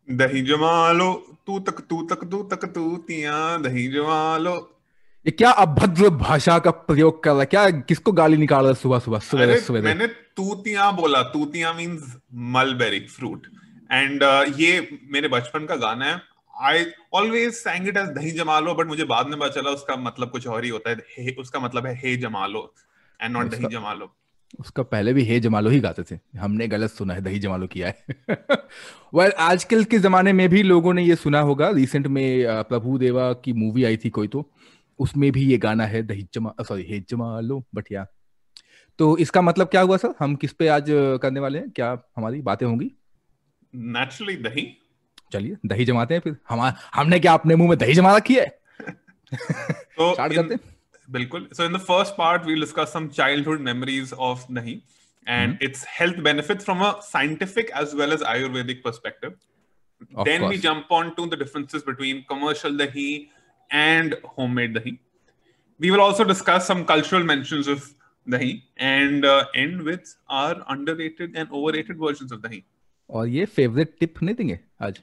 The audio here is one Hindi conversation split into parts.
दही जमा लो, तू तक तू तक तू तक तूतियां, दही जमा लो। ये क्या अभद्र भाषा का प्रयोग कर रहा है? क्या किसको गाली निकाल रहा है सुबह सुबह, सवेरे अरे सवेरे? मैंने तूतियां बोला, तूतियां मीन्स मलबेरी फ्रूट। एंड ये मेरे बचपन का गाना है। I always sang it as दही जमा लो, बट मुझे बाद में पता चला उसका मतलब कुछ और ही होता है। उसका मतलब है हे जमा लो, एंड नॉट दही उसका जमा लो। उसका पहले भी हे जमालो ही गाते थे, हमने गलत सुना है, दही जमालो किया है। वेल, आजकल के जमाने में भी लोगों ने ये सुना होगा। रिसेंट में प्रभु देवा की मूवी आई थी कोई, तो उसमें भी ये गाना है, दही जमा, सॉरी, हे जमा लो, बट या। तो इसका मतलब क्या हुआ सर? हम किस पे आज करने वाले हैं? क्या हमारी बातें होंगी? नेचुरली दही। चलिए दही जमाते हैं फिर। हमने क्या अपने मुंह में दही जमा रखी है? So स्टार्ट in करते हैं। Bilkul. So in the first part, we'll discuss some childhood memories of dahi and hmm. its health benefits from a scientific as well as Ayurvedic perspective. Of Then we course. jump on to the differences between commercial dahi and homemade dahi. We will also discuss some cultural mentions of dahi and end with our underrated and overrated versions of dahi. और ये फेवरेट टिप नहीं देंगे आज?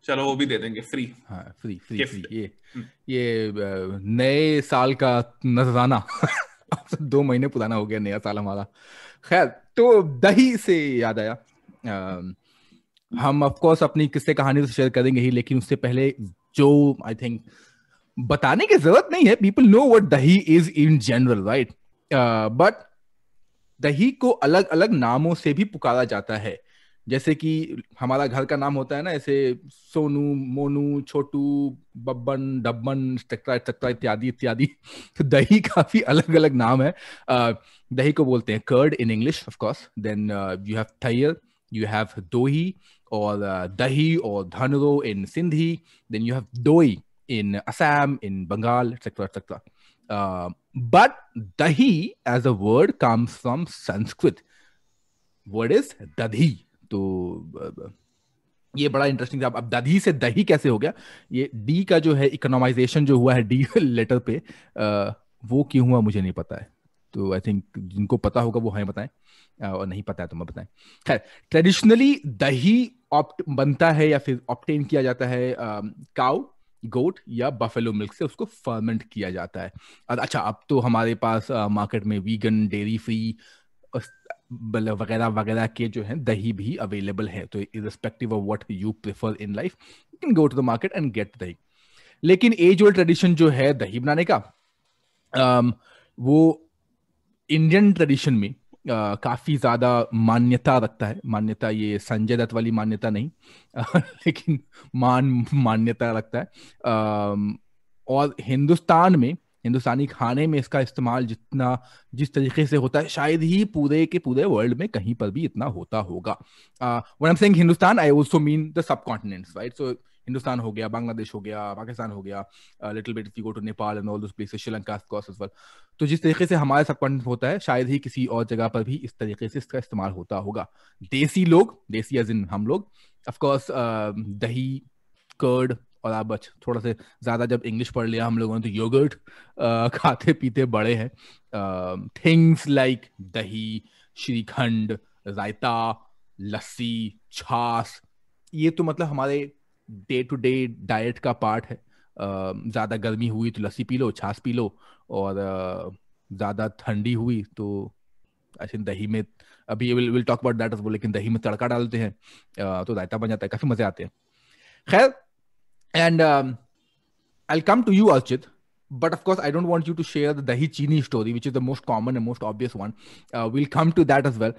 चलो वो भी दे देंगे फ्री हाँ, फ्री फ्री फ्री। गिफ्ट। ये नए साल का नजराना। अब तो 2 महीने पुराना हो गया नया साल हमारा। खैर, तो दही से याद आया। हम ऑफ कोर्स अपनी किस्से कहानी तो शेयर करेंगे ही, लेकिन उससे पहले जो आई थिंक बताने की जरूरत नहीं है, पीपल नो व्हाट दही is in general, right? But दही को अलग अलग नामों से भी पुकारा जाता है। जैसे कि हमारा घर का नाम होता है ना, ऐसे सोनू, मोनू, छोटू, बब्बन, डब्बन, एक्सेट्रा एक्सेट्रा, इत्यादि इत्यादि। तो दही का भी अलग अलग नाम है। दही को बोलते हैं curd in English, of course. Then you have thayir, you have dohi, और दही और dhanro in Sindhi. Then you have doi in Assam, in Bengal, etc., etc. But dahi as a word comes from Sanskrit. Word is dadhi. तो ये बड़ा इंटरेस्टिंग था। अब दधी से दही कैसे हो गया? ये डी का जो है इकोनॉमाइजेशन जो हुआ है डी लेटर पे, वो क्यों हुआ मुझे नहीं पता है। तो आई थिंक जिनको पता होगा वो हमें बताएं, और नहीं पता है तो मैं बताएं। खैर, ट्रेडिशनली दही ऑप्ट बनता है या फिर ऑप्टेन किया जाता है काउ, गोट या बफेलो मिल्क से, उसको फर्मेंट किया जाता है। अच्छा, अब तो हमारे पास मार्केट में वीगन, डेयरी फ्री वगैरह वगैरह के जो है दही भी अवेलेबल है। तो irrespective of what you prefer in life, you can go to the market and get dahi. लेकिन एज ओल्ड ट्रेडिशन जो है दही बनाने का, वो इंडियन ट्रेडिशन में काफी ज्यादा मान्यता रखता है। मान्यता, ये संजय दत्त वाली मान्यता नहीं, लेकिन मान्यता रखता है। और हिंदुस्तान में, हिंदुस्तानी खाने में इसका इस्तेमाल जितना, जिस तरीके से होता है, शायद ही पूरे के पूरे वर्ल्ड में कहीं पर भी इतना होता होगा। When I am saying Hindustan, I also mean the subcontinents, right? So Hindustan हो गया, बांग्लादेश हो गया, पाकिस्तान हो गया, little bit if you go to Nepal and all those places, Sri Lanka of course as well. तो जिस तरीके से हमारे सब कॉन्टिनेंट होता है, शायद ही किसी और जगह पर भी इस तरीके से इसका इस्तेमाल होता होगा। देसी लोग, देसी एज इन हम लोग, ऑफ कोर्स दही, कर्ड, और आप थोड़ा से ज्यादा जब इंग्लिश पढ़ लिया हम लोगों ने तो योगर्ट खाते पीते बड़े हैं। थिंग्स लाइक दही, श्रीखंड, रायता, लस्सी, छाछ, ये तो मतलब हमारे डे टू डे डाइट का पार्ट है। ज्यादा गर्मी हुई तो लस्सी पी लो, छाछ पी लो, और ज्यादा ठंडी हुई तो आई थिंक दही में, अभी विल टॉक अबाउट दैट, लेकिन दही में तड़का डालते हैं, तो रायता बन जाता है, काफी मजे आते हैं। खैर, and I'll come to you, Archit. But of course, I don't want you to share the dahi chini story, which is the most common and most obvious one. We'll come to that as well.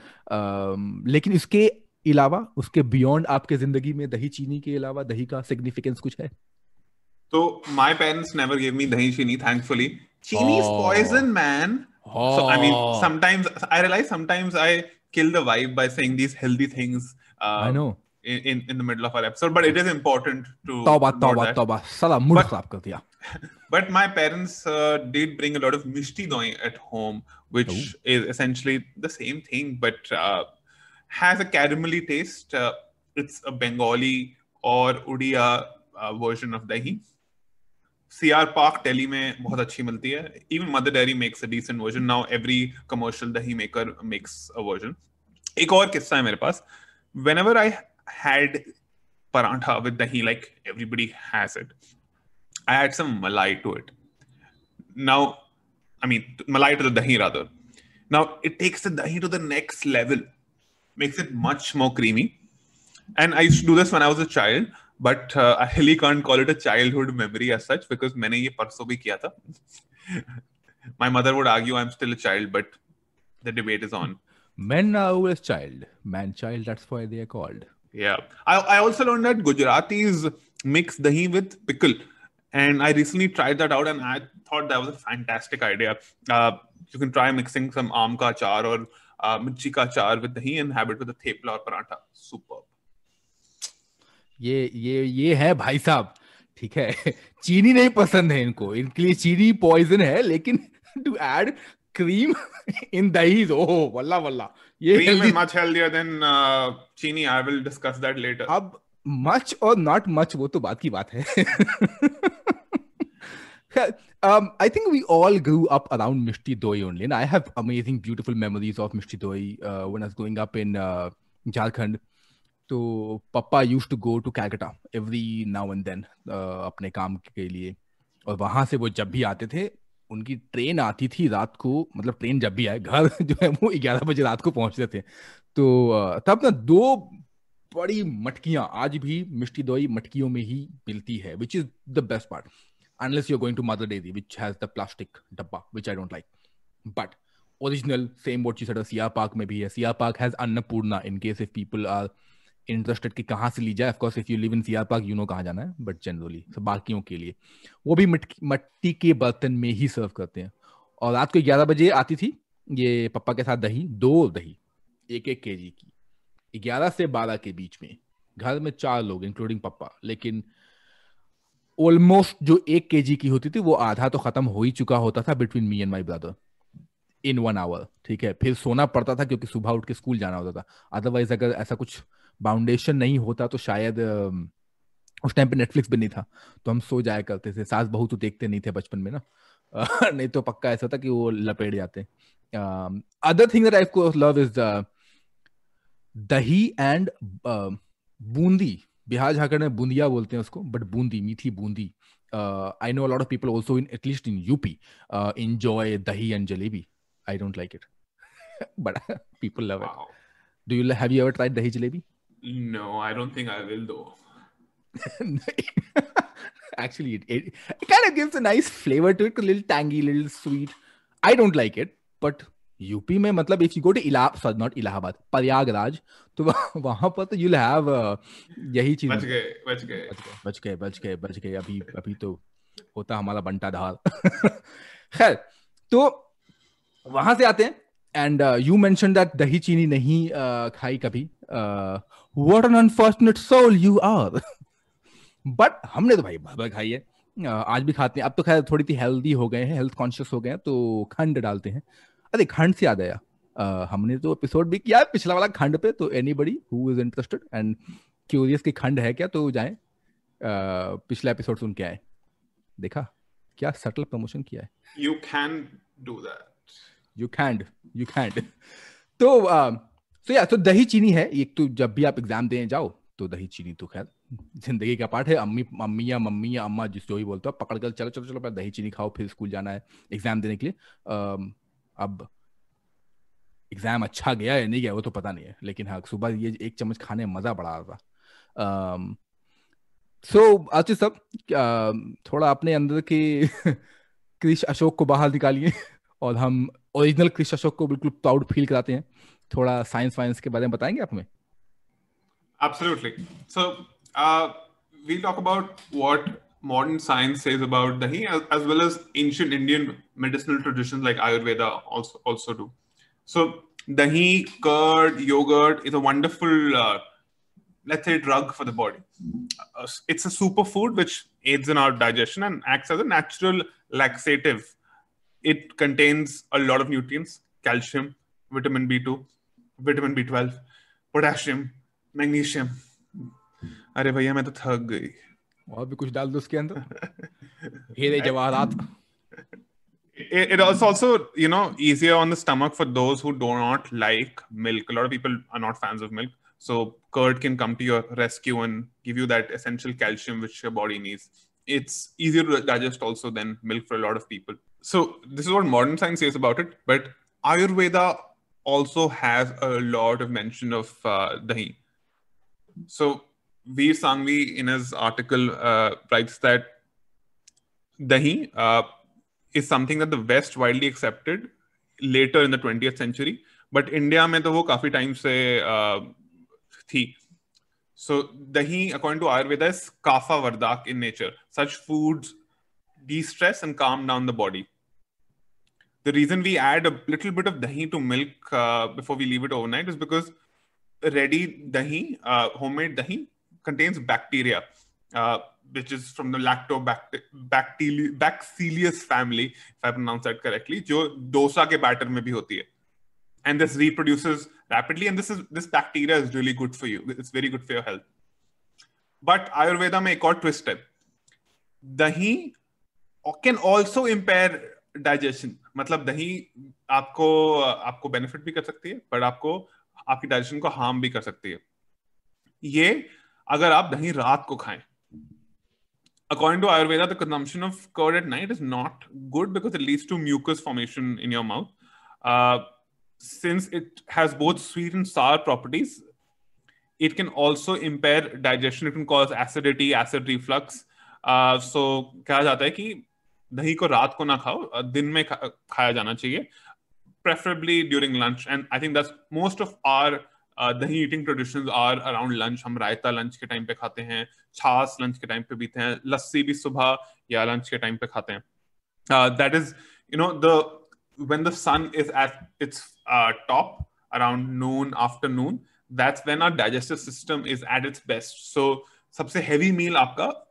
लेकिन इसके अलावा, उसके बियॉन्ड आपके जिंदगी में दही चीनी के अलावा दही का सिग्निफिकेंस कुछ है? So my parents never gave me dahi chini, thankfully. Chini is Oh, poison, man. So I mean, oh, sometimes I realize sometimes I kill the vibe by saying these healthy things I know. in the middle of our episode, but it is important to तौबा note तौबा that. तौबा, साला मूड But खराब कर दिया। but my parents did bring a lot of mishti doi at home, Oh, which is essentially the same thing, but has a caramelly taste. It's a Bengali or Udiya version of dahi. CR park Delhi में बहुत अच्छी मिलती है. Even Mother Dairy makes a decent version. Now every commercial dahi maker makes a version. एक और किस्सा है मेरे पास. Whenever I had parantha with dahi like everybody has it. I add some malai to it. Now, I mean, malai to the dahi rather. Now, it takes the dahi to the next level, makes it much more creamy. And I used to do this when I was a child, but I really can't call it a childhood memory as such because मैंने ये परसों भी किया था. My mother would argue I'm still a child, but the debate is on. Men are always child. Man child, that's why they are called. Yeah. I also learned that Gujaratis mix dahi with pickle. And I recently tried that out and I thought that was a fantastic idea. You can try mixing some aam ka achar or mirchi ka achar with dahi and have it with a thepla or parantha. Superb. ये है भाई साहब, ठीक है. चीनी नहीं पसंद है इनको, इनके लिए चीनी पॉइजन है, लेकिन to add cream in dahi, oh walla walla, ये cream is much healthier than chini. I will discuss that later. अब much or not much वो तो बात की बात है. I think we all grew up around Mishti Doi only, and I have amazing, beautiful memories of Mishti Doi when I was growing up in Jharkhand. तो Papa used to go to Calcutta every now and then अपने काम के लिए, और वहां से वो जब भी आते थे, उनकी ट्रेन आती थी रात को, मतलब ट्रेन जब भी आए, घर जो है वो 11 बजे रात को पहुंचते थे. तो तब ना 2 बड़ी मटकियां आज भी मिष्टी दोई मटकियों में ही मिलती है, which is the best part. Unless you're going to Mother Dairy, which has the plastic dabba, which I don't like. But original, same what you said, CR Park में भी है. CR Park has Annapurna in case if people are interested कि कहाँ से ली जाए. Of course, if you live in CR Park, you know कहाँ जाना है. But generally, so बाकियों के लिए वो भी मट्टी के बर्तन में ही सर्व करते हैं. और रात को 11 बजे आती थी ये पप्पा के साथ दही, 2 दही 1-1 kg की, 11 से 12 के बीच में. घर में 4 लोग इंक्लूडिंग पप्पा, लेकिन ऑलमोस्ट जो 1 kg की होती थी वो आधा तो खत्म हो ही चुका होता था between me and my brother in 1 hour. ठीक है, फिर सोना पड़ता था क्योंकि सुबह उठ के स्कूल जाना होता था. अदरवाइज अगर ऐसा कुछ बाउंडेशन नहीं होता तो शायद उस टाइम पे नेटफ्लिक्स भी नहीं था, तो हम सो जाया करते थे. सास बहू तो देखते नहीं थे बचपन में ना. नहीं तो पक्का ऐसा था कि वो लपेट जाते. Other thing that I love is दही एंड बूंदी. बिहार झारखंड में बूंदिया बोलते हैं उसको, बट बूंदी, मीठी Bundi. I know a lot of people also at least in UP enjoy dahi and jalebi. I don't like it, but people love it. Have you ever tried dahi jalebi? No, I don't think I will though. Actually, it kind of gives a nice flavor to it, a little tangy, little sweet. I don't like it, but UP में मतलब if you go to not Allahabad, Prayagraj, तो वहां पर तो you'll have यही चीज. बच गए अभी तो होता हमारा बंटा धार. खैर, तो वहां से आते हैं. एंड यू मेंशन दैट दही चीनी नहीं खाई कभी. What an unfortunate soul you are. But हमने तो भाई भर खाई है, आज भी खाते हैं. अब तो खैर थोड़ी सी हेल्दी हो गए हैं, हेल्थ कॉन्शियस हो गए हैं, तो खंड डालते हैं. अरे खंड से याद आया, हमने तो एपिसोड भी किया पिछला वाला खंड पे, तो anybody who is interested and curious कि खंड है क्या, तो जाएं पिछला एपिसोड सुन के आए. देखा क्या सटल प्रमोशन किया है. You can do that. You can't. तो दही चीनी है एक. तो जब भी आप एग्जाम देने जाओ तो दही चीनी तो खैर जिंदगी का पार्ट है. मम्मी या अम्मा जिस जो ही बोलते हो, पकड़ कर चलो पहले दही चीनी खाओ, फिर स्कूल जाना है एग्जाम देने के लिए. अब एग्जाम अच्छा गया या नहीं गया वो तो पता नहीं है, लेकिन हाँ सुबह ये 1 चम्मच खाने में मजा बड़ा आता. सो आचित सब थोड़ा अपने अंदर के क्रिश अशोक को बाहर निकालिए और हम ओरिजिनल क्रिश अशोक को बिल्कुल प्राउड फील कराते हैं. थोड़ा साइंस के बारे में बताएंगे आप हमें? Absolutely. So we'll talk about what modern science says about dahi, as well as ancient Indian medicinal traditions like Ayurveda also do. So dahi, curd, yogurt is a wonderful, let's say, drug for the body. It's a superfood which aids in our digestion and acts as a natural laxative. It contains a lot of nutrients: calcium, vitamin B2, vitamin B12, potassium, magnesium. अरे भैया मैं तो थक गई. और भी कुछ डाल दो उसके अंदर. हीरे जवाहरात. It is also, easier on the stomach for those who do not like milk. A lot of people are not fans of milk. So curd can come to your rescue and give you that essential calcium which your body needs. It's easier to digest also than milk for a lot of people. So this is what modern science says about it, but Ayurveda also has a lot of mention of dahi. So Veer Sanghvi in his article writes that dahi is something that the West widely accepted later in the 20th century, but India में तो वो काफी टाइम से थी. So dahi, according to Ayurveda, is kapha vardak in nature. Such foods de-stress and calm down the body. The reason we add a little bit of dahi to milk before we leave it overnight is because ready dahi, homemade dahi, contains bacteria, which is from the Bacillus family, if I pronounce that correctly, जो dosa के batter में भी होती है. And this reproduces rapidly, and this bacteria is really good for you. It's very good for your health. But Ayurveda में एक और twist है. Dahi can also impair digestion. मतलब दही आपको बेनिफिट भी कर सकती है, पर आपकी डाइजेशन को हार्म भी कर सकती है. ये अगर आप दही रात को खाएं. According to Ayurveda, the consumption of curd at night is not good because it leads to mucus formation in your mouth. Since it has both sweet and sour properties, it can also impair digestion. It can cause acidity, acid reflux. So कहा जाता है कि दही को रात को ना खाओ, दिन में खाया जाना चाहिए, preferably during lunch. And I think that's most of our dahi eating traditions are around lunch. हम रायता लंच के टाइम पे खाते हैं, छाछ लंच के टाइम पे पीते हैं, लस्सी भी सुबह या लंच के टाइम पे खाते हैं. That is, when the sun is at its top around noon, afternoon, that's when our digestive system is at its best. So सबसे heavy meal आपका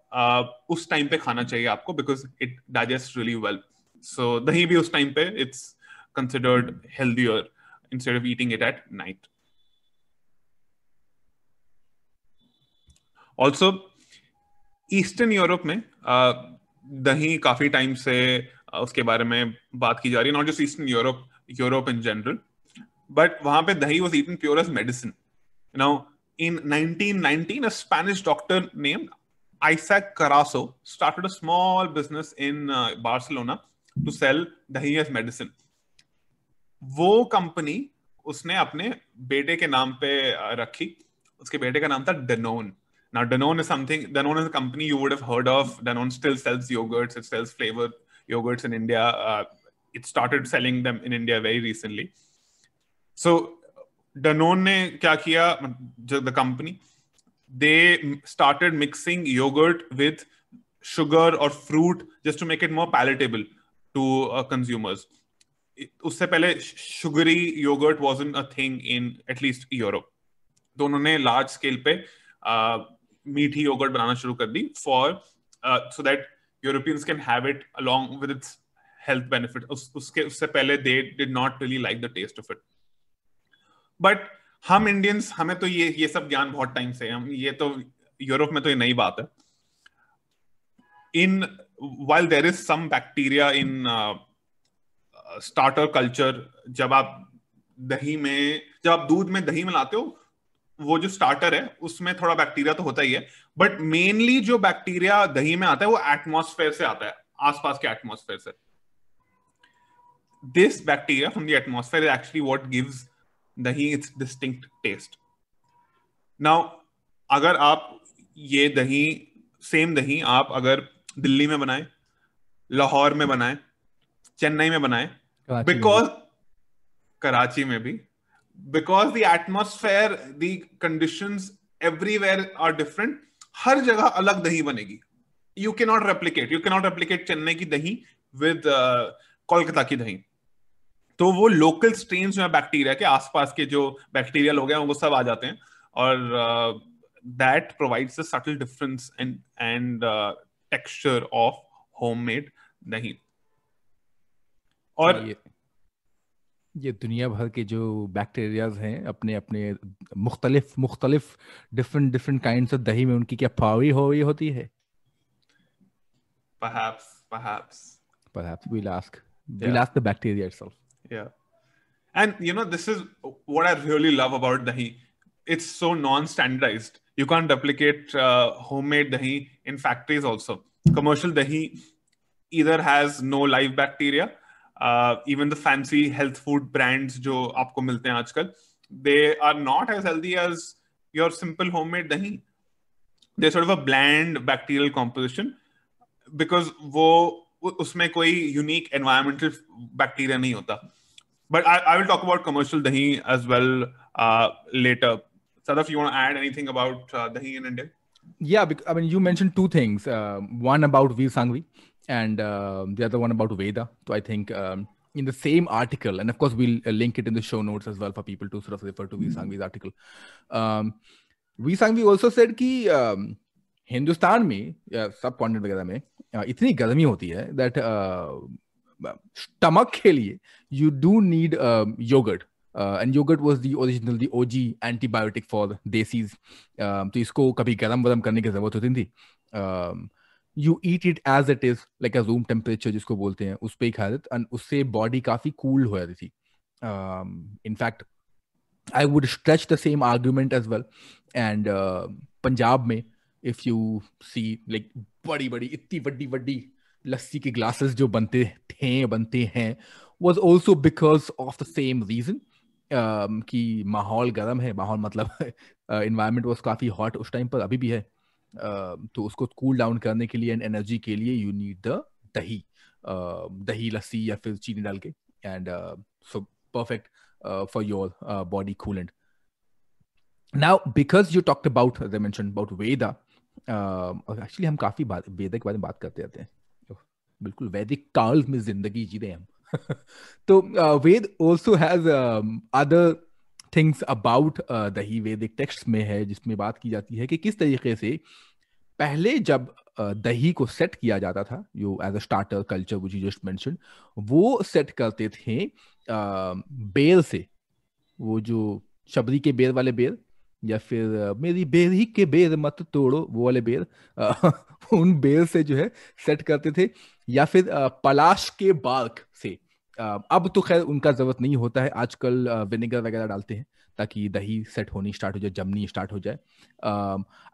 उस टाइम पे खाना चाहिए आपको, because it digests really well. So दही भी उस टाइम पे it's considered healthier instead of eating it at night. Also, eastern Europe में दही काफी टाइम से उसके बारे में बात की जा रही है. Not just Eastern Europe in general, but वहां पे dahi was eaten pure as medicine. Now in 1919, a Spanish doctor named Isaac Carasso started a small business in Barcelona to sell dahi as medicine. वो कंपनी उसने अपने बेटे के नाम पे रखी. उसके बेटे का नाम था Danone. Now, Danone is a company you would have heard of. Danone still sells yogurts. It sells flavored yogurts in India. It started selling them in India very recently. So, Danone ने क्या किया? The company, they started mixing yogurt with sugar or fruit just to make it more palatable to consumers. उससे पहले sugary yogurt wasn't a thing in at least Europe. तो उन्होंने large scale पे मीठी योगर्ट बनाना शुरू कर दी so that Europeans can have it along with its health benefit. उससे पहले they did not really like the taste of it. But हम इंडियंस, हमें तो ये सब ज्ञान बहुत टाइम से है. ये तो यूरोप में तो ये नई बात है. While there is some bacteria in starter culture, जब आप दूध में दही मिलाते हो, वो जो स्टार्टर है उसमें थोड़ा बैक्टीरिया तो होता ही है, बट मेनली जो बैक्टीरिया दही में आता है वो एटमॉस्फेयर से आता है, आसपास के एटमॉस्फेयर से. This bacteria from the atmosphere is actually what gives दही इट्स डिस्टिंक्ट टेस्ट. नाउ अगर आप ये सेम दही आप अगर दिल्ली में बनाए, लाहौर में बनाए, चेन्नई में बनाए, बिकॉज कराची में भी, because the atmosphere, the conditions everywhere are different, हर जगह अलग दही बनेगी. You cannot replicate चेन्नई की दही with कोलकाता की दही. तो वो लोकल स्ट्रेन्स जो है बैक्टीरिया के, आसपास के जो बैक्टीरिया लोग हैं वो सब आ जाते हैं, और that provides a subtle difference and texture of homemade दही. और ये दुनिया भर के जो बैक्टीरियाज हैं, अपने अपने मुख्तलिफ डिफरेंट काइंड्स ऑफ दही में उनकी क्या पावर होती है? Perhaps we'll ask the bacteria itself. Yeah. And this is what I really love about dahi. it's so non-standardized. You can't replicate homemade dahi in factories also. Commercial dahi either has no live bacteria, even the fancy health food brands जो आपको मिलते हैं आजकल, they are not as healthy as your simple homemade dahi. They're sort of a bland bacterial composition because वो उसमें कोई unique environmental bacteria नहीं होता. But I will talk about commercial dahi as well later. Sadaf, you want to add anything about dahi in India? Yeah, I mean, you mentioned two things. One about Veer Sanghvi and the other one about Veda. So I think in the same article, and of course we'll link it in the show notes as well for people to sort of refer to Veer Sanghvi's article. Veer Sanghvi also said कि हिंदुस्तान में या सब कॉन्टिनेंट वगैरह में इतनी गर्मी होती है that स्टमक के लिए you do need yogurt. And yogurt was the OG antibiotic for desis. तो इसको कभी गरम वरम करने की जरूरत होती थी. You eat it as it is, like a room temperature जिसको बोलते हैं, उस पे ही खा देते, and उससे body काफी cool हो जाती थी. In fact, I would stretch the same argument as well. And Punjab में, if you see like बड़ी इतनी बड़ी लस्सी के glasses जो बनते हैं, was also because of the same reason. कि माहौल गर्म है, माहौल मतलब environment was काफी hot उस टाइम पर, अभी भी है, तो उसको कूल डाउन करने के लिए एंड एनर्जी के लिए यू नीड द दही लस्सी या फिर चीनी डाल के, and so perfect for your body coolant. Now because you talked about, as I mentioned, about Veda, actually हम काफी वेदा के बारे में बात करते रहते हैं, बिल्कुल वैदिक काल में जिंदगी जी रहे हैं हम. तो वेद also has other things about दही. वैदिक टेक्स्ट में है जिसमें बात की जाती है कि किस तरीके से पहले जब दही को सेट किया जाता था, जो as a starter culture which you just mentioned, वो सेट करते थे बेर से, वो जो शबरी के बेर वाले बेर, या फिर मेरी बेरी के बेर मत तोड़ो वो वाले बेर, उन बेर से जो है सेट करते थे, या फिर पलाश के बार्क से. अब तो खैर उनका जरूरत नहीं होता है, आजकल विनेगर वगैरह डालते हैं ताकि दही सेट होनी स्टार्ट हो जाए, जमनी स्टार्ट हो जाए.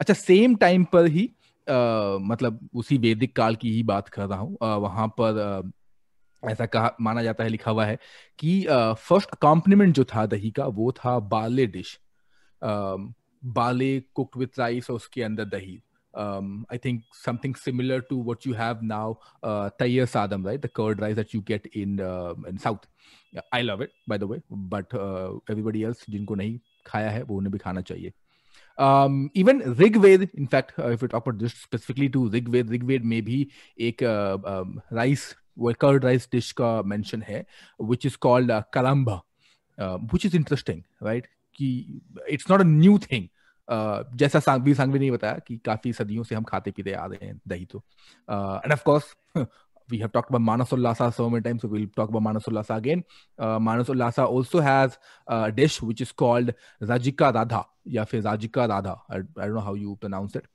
अच्छा, सेम टाइम पर ही मतलब उसी वैदिक काल की ही बात कर रहा हूँ, वहां पर ऐसा कहा माना जाता है, लिखा हुआ है कि फर्स्ट अकॉम्पनीमेंट जो था दही का वो था बाले डिश, बाले कुक्ड विथ राइस और उसके अंदर दही. I think something similar to what you have now, Tayyar Sadam, right? The curd rice that you get in South. Yeah, I love it, by the way, but everybody else जिनको नहीं खाया है वो उन्हें भी खाना चाहिए. Even Rigved, in fact, if we talk about this specifically to Rigved में भी एक rice, वो curd rice dish का mention है, which is called Kalamba, which is interesting, right? कि it's not a new thing. जैसा सांगवी ने बताया कि काफी सदियों से हम खाते पीते आ रहे हैं दही. तो and of course we have talked about Manas Ullasa so many times, so we'll talk about Manas Ullasa again. Manas Ullasa also has a dish which is called Rajika Radha, या फिर Rajika Radha, I don't know how you pronounce it,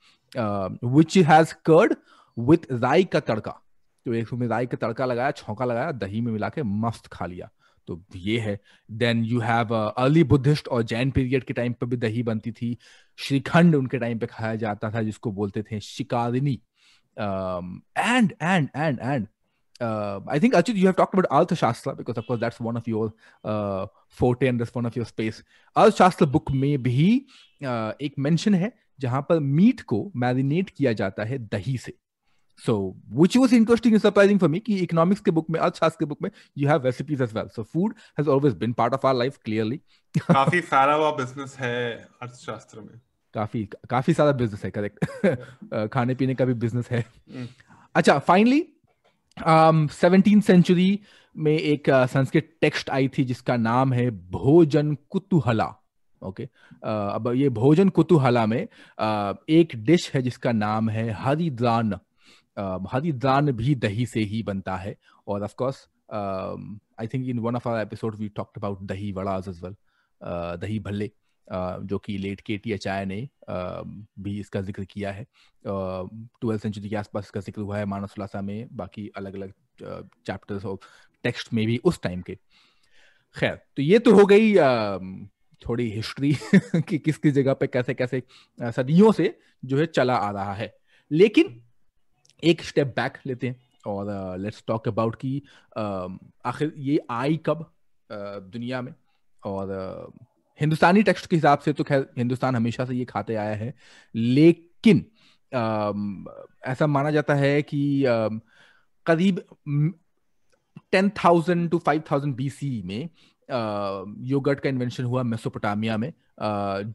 which has curd with राई का तड़का. तो एक उसमें राई का तड़का लगाया, छौंका लगाया, दही में मिला के मस्त खा लिया. तो ये है. Then you have early Buddhist और जैन पीरियड के टाइम पे भी दही बनती थी. श्रीखंड उनके टाइम पे खाया जाता था जिसको बोलते थे shikarini. And I think Achut, you have talked about Arthashastra because of course that's one of your forte and that's one of your space. Arthashastra book में भी एक mention है जहां पर मीट को मैरिनेट किया जाता है दही से. So, which was interesting and surprising for me, कि economics के book में, अर्थशास्त्र के book में, you have recipes as well. So, food has always been part of our life, clearly. काफी फैला हुआ business है अर्थशास्त्र में. काफी सारा business है, correct. खाने पीने का भी business है. अच्छा, finally, 17th century में एक संस्कृत टेक्स्ट आई थी जिसका नाम है भोजन कुतूहला. ओके, अब ये भोजन कुतूहला में एक डिश है जिसका नाम है हरिद्रान. हरिद्रान भी दही से ही बनता है. और of course I think in one of our episode we talked about dahi vadas as well, दही भल्ले, जो कि लेट केटी अचाय ने भी इसका जिक्र किया है. 12th सेंचुरी के आसपास इसका जिक्र हुआ है मानस उल्लासा में, बाकी अलग अलग चैप्टर्स और टेक्स्ट में भी उस टाइम के. खैर, तो ये तो हो गई थोड़ी हिस्ट्री कि किस किस जगह पे कैसे कैसे सदियों से जो है चला आ रहा है। लेकिन एक स्टेप बैक लेते हैं और लेट्स टॉक अबाउट कि आखिर ये आई कब दुनिया में। और हिंदुस्तानी टेक्स्ट के हिसाब से तो खैर हिंदुस्तान हमेशा से ये खाते आया है, लेकिन ऐसा माना जाता है कि करीब 10,000 to 5,000 BC में योगर्ट का इन्वेंशन हुआ मेसोपोटामिया में,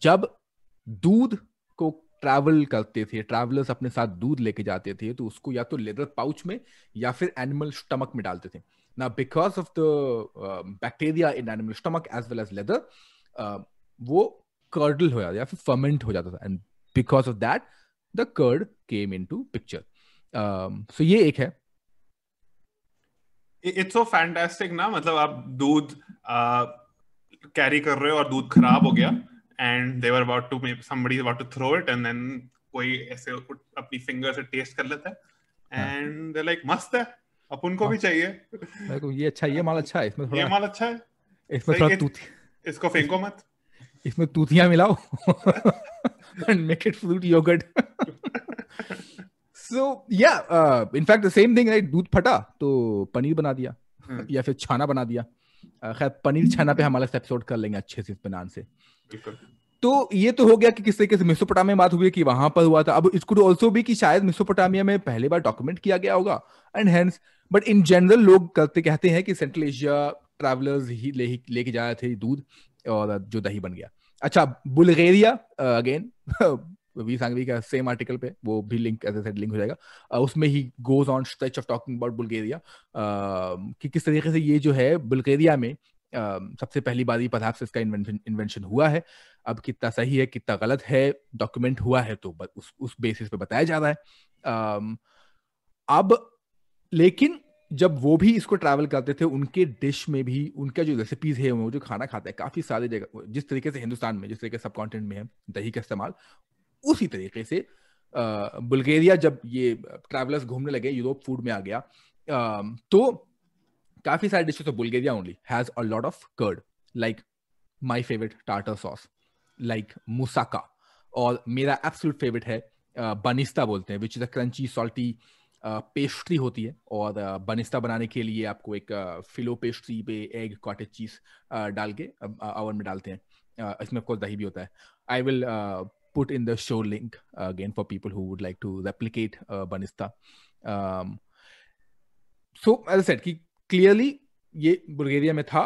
जब दूध को ट्रैवल करते थे, ट्रैवलर्स अपने साथ दूध लेके जाते थे, तो उसको या तो लेदर पाउच में या फिर एनिमल स्टमक में डालते थे। ना because of the bacteria in animal stomach as well as leather, वो कर्डल हो जाता या फिर फर्मेंट हो जाता था, and because of that the curd came into picture. So ये एक है। इट्स सो फैंटास्टिक ना, मतलब आप दूध कैरी कर रहे हो और दूध खराब हो गया, and they were about to, somebody about to throw it, and then कोई ऐसे अपनी फिंगर से टेस्ट कर लेता है, एंड दे लाइक मस्त है, अपन को भी चाहिए, मेरे को ये अच्छा, ये माल अच्छा है, इसमें थोड़ा, ये माल अच्छा है, इसमें थोड़ा इसको फेंको मत, इसमें तूतियां मिलाओ and make it fruit yogurt. So yeah, in fact the same thing, right? दूध फटा तो पनीर बना दिया या फिर छाना बना दिया। खैर पनीर छाना पे हम अलग एपिसोड कर लेंगे अच्छे से इस बनान से। तो ये तो हो गया कि किस तरीके से मेसोपोटामिया में बात हुई कि वहां पर हुआ था। अब इट कुड आल्सो भी कि शायद मेसोपोटामिया में पहले बार डॉक्यूमेंट किया गया होगा, and hence, but in general लोग कहते हैं कि सेंट्रल एशिया ट्रैवलर्स ही लेके जा रहे थे दूध, और जो दही बन गया। अच्छा, बुल्गारिया, अगेन वी सांघवी का सेम आर्टिकल पे वो भी link as I said link हो जाएगा, उसमें ही goes on stretch of talking about Bulgaria, कि किस तरीके से ये जो है बुल्गारिया में सबसे पहली बार पदार्थ से इसका इन्वेंशन हुआ है। अब कितना सही है कितना गलत है, डॉक्यूमेंट हुआ है तो उस बेसिस पे बताया जा रहा है। अब लेकिन जब वो भी इसको ट्रैवल करते थे, उनके डिश में भी उनका जो रेसिपीज है, वो जो खाना खाते हैं काफी सारी जगह, जिस तरीके से हिंदुस्तान में जिस तरीके सब कॉन्टिनेंट में है दही का इस्तेमाल, उसी तरीके से बुल्गारिया जब ये ट्रैवलर्स घूमने लगे, यूरोप फूड में आ गया, तो काफी सारे dishes of Bulgaria only has a lot of curd, like my favourite tartar sauce, like moussaka, और मेरा एब्सोल्यूट फेवरेट है बनिस्ता बोलते हैं, which is a crunchy salty pastry होती है। और बनिस्ता बनाने के लिए आपको एक फिलो पेस्ट्री पे एग कॉटेज चीज डाल के ओवन में डालते हैं, इसमें ऑफ कोर्स दही भी होता है। I will put in the show link again for people who would like to replicate banista. So as I said कि clearly ये बुल्गारिया में था,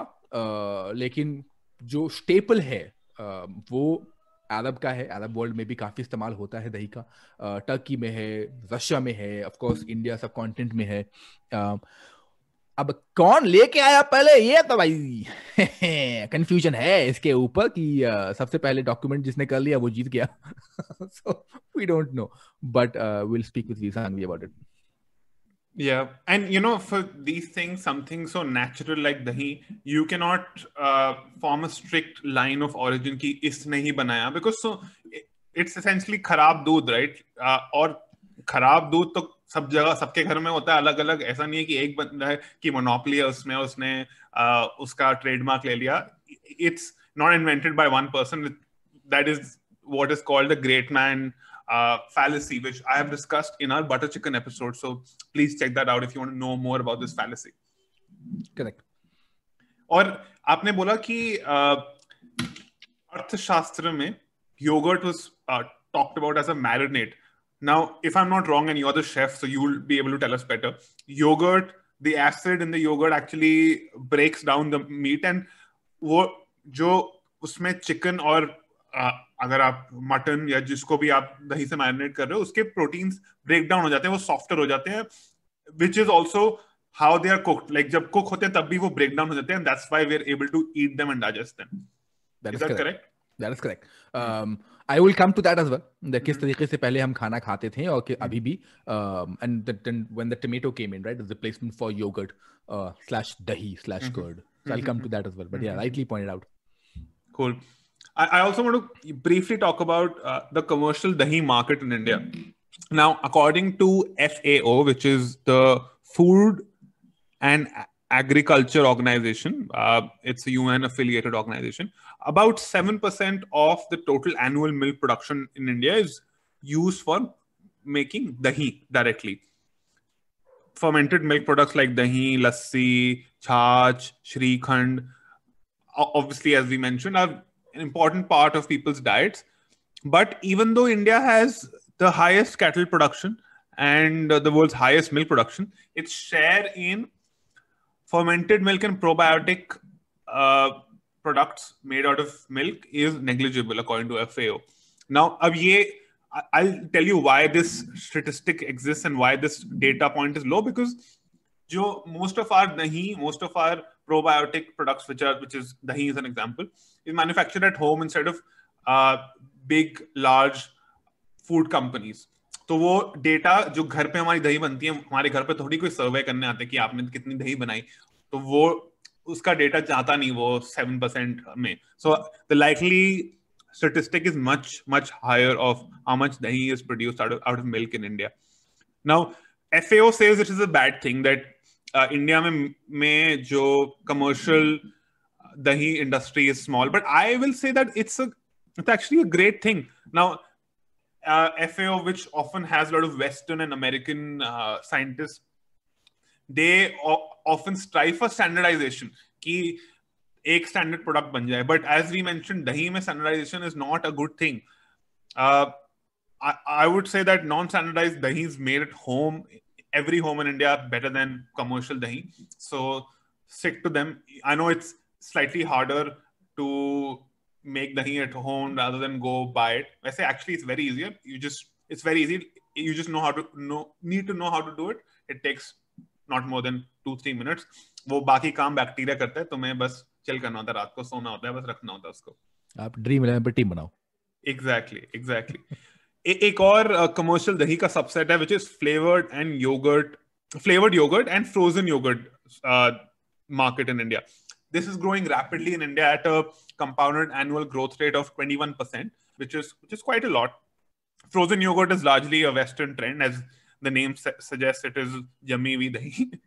लेकिन जो स्टेपल है वो अरब का है, अरब वर्ल्ड में भी काफी इस्तेमाल होता है दही का, टर्की में है, रशिया में है, ऑफ कोर्स इंडिया सब कॉन्टिनेंट में है। अब कौन लेके आया पहले, ये तो भाई कंफ्यूजन है इसके ऊपर कि सबसे पहले डॉक्यूमेंट जिसने कर लिया वो जीत गया। So we don't know, but we'll speak with Visangvi about it. Yeah, and you know, for these things, something so natural like dahi, you cannot form a strict line of origin ki isne hi banaya, because so it's essentially खराब दूध, right? और खराब दूध तो सब जगह सबके घर में होता है अलग अलग, ऐसा नहीं है कि एक बंदा है कि मोनोपोली है उसमें, उसने उसका ट्रेडमार्क ले लिया। It's not invented by one person, that is what is called the great man fallacy, which I have discussed in our butter chicken episode, so please check that out if you want to know more about this fallacy. Correct. और आपने बोला कि अर्थशास्त्र में yogurt was talked about as a marinade. Now, if I'm not wrong, and you're the chef, so you'll be able to tell us better. Yogurt, the acid in the yogurt actually breaks down the meat, and वो जो उसमें चिकन और अगर आप मटन या जिसको भी आप दही से मैरिनेट कर रहे हो, उसके प्रोटीन्स ब्रेक डाउन हो जाते हैं, वो सॉफ्टर हो जाते हैं, which is also how they are cooked. Like जब कुक होते हैं तब भी वो ब्रेक डाउन हो जाते हैं, and that's why we're able to eat them and digest them. Is that correct? That is correct. I will come to that as well. that किस तरीके से पहले हम खाना खाते थे और अभी भी, and then when the tomato came in, right, the replacement for yogurt slash dahi slash curd. So I'll come to that as well. But yeah, rightly pointed out. Cool. I also want to briefly talk about the commercial dahi market in India. Now, according to FAO, which is the Food and agriculture organization. It's a UN affiliated organization. About 7% of the total annual milk production in India is used for making dahi directly. Fermented milk products like dahi, lassi, chach, shrikhand, obviously, as we mentioned, are an important part of people's diets. But even though India has the highest cattle production and the world's highest milk production, its share in fermented milk and probiotic products made out of milk is negligible, according to FAO. Now, I'll tell you why this statistic exists and why this data point is low, because most of our probiotic products, which is dahi is an example, is manufactured at home instead of big, large food companies. तो वो डेटा जो घर पे हमारी दही बनती है, हमारे घर पे थोड़ी कोई सर्वे करने आते कि आपने कितनी दही बनाई, तो वो उसका डेटा जाता नहीं वो 7% में. So the likely statistic is much higher of how much dahi is produced out of milk in India. Now, FAO says it is a bad thing that India में जो commercial dahi industry is small, but I will say that it's actually a great thing. Now, FAO, which often has a lot of Western and American scientists, they often strive for standardization, कि एक standard product बन जाए. But as we mentioned, dahi में standardization is not a good thing. I would say that non-standardized dahi is made at home. Every home in India are better than commercial dahi. So stick to them. I know it's slightly harder to make dahi at home rather than go buy it. I say actually it's very easier. It's very easy. You just need to know how to do it. It takes not more than 2-3 minutes. वो बाकी काम बैक्टीरिया करता है, तुम्हें बस चिल करना होता है, रात को सोना होता है, बस रखना होता है उसको. आप ड्रीम इलेवन पे टीम बनाओ. Exactly. एक और कमर्शियल दही का सबसेट है, which is flavored yogurt and frozen yogurt market in India. This is growing rapidly in India at a compounded annual growth rate of 21%, which is quite a lot. Frozen yogurt is largely a Western trend, as the name suggests. It is jammi huyi dahi.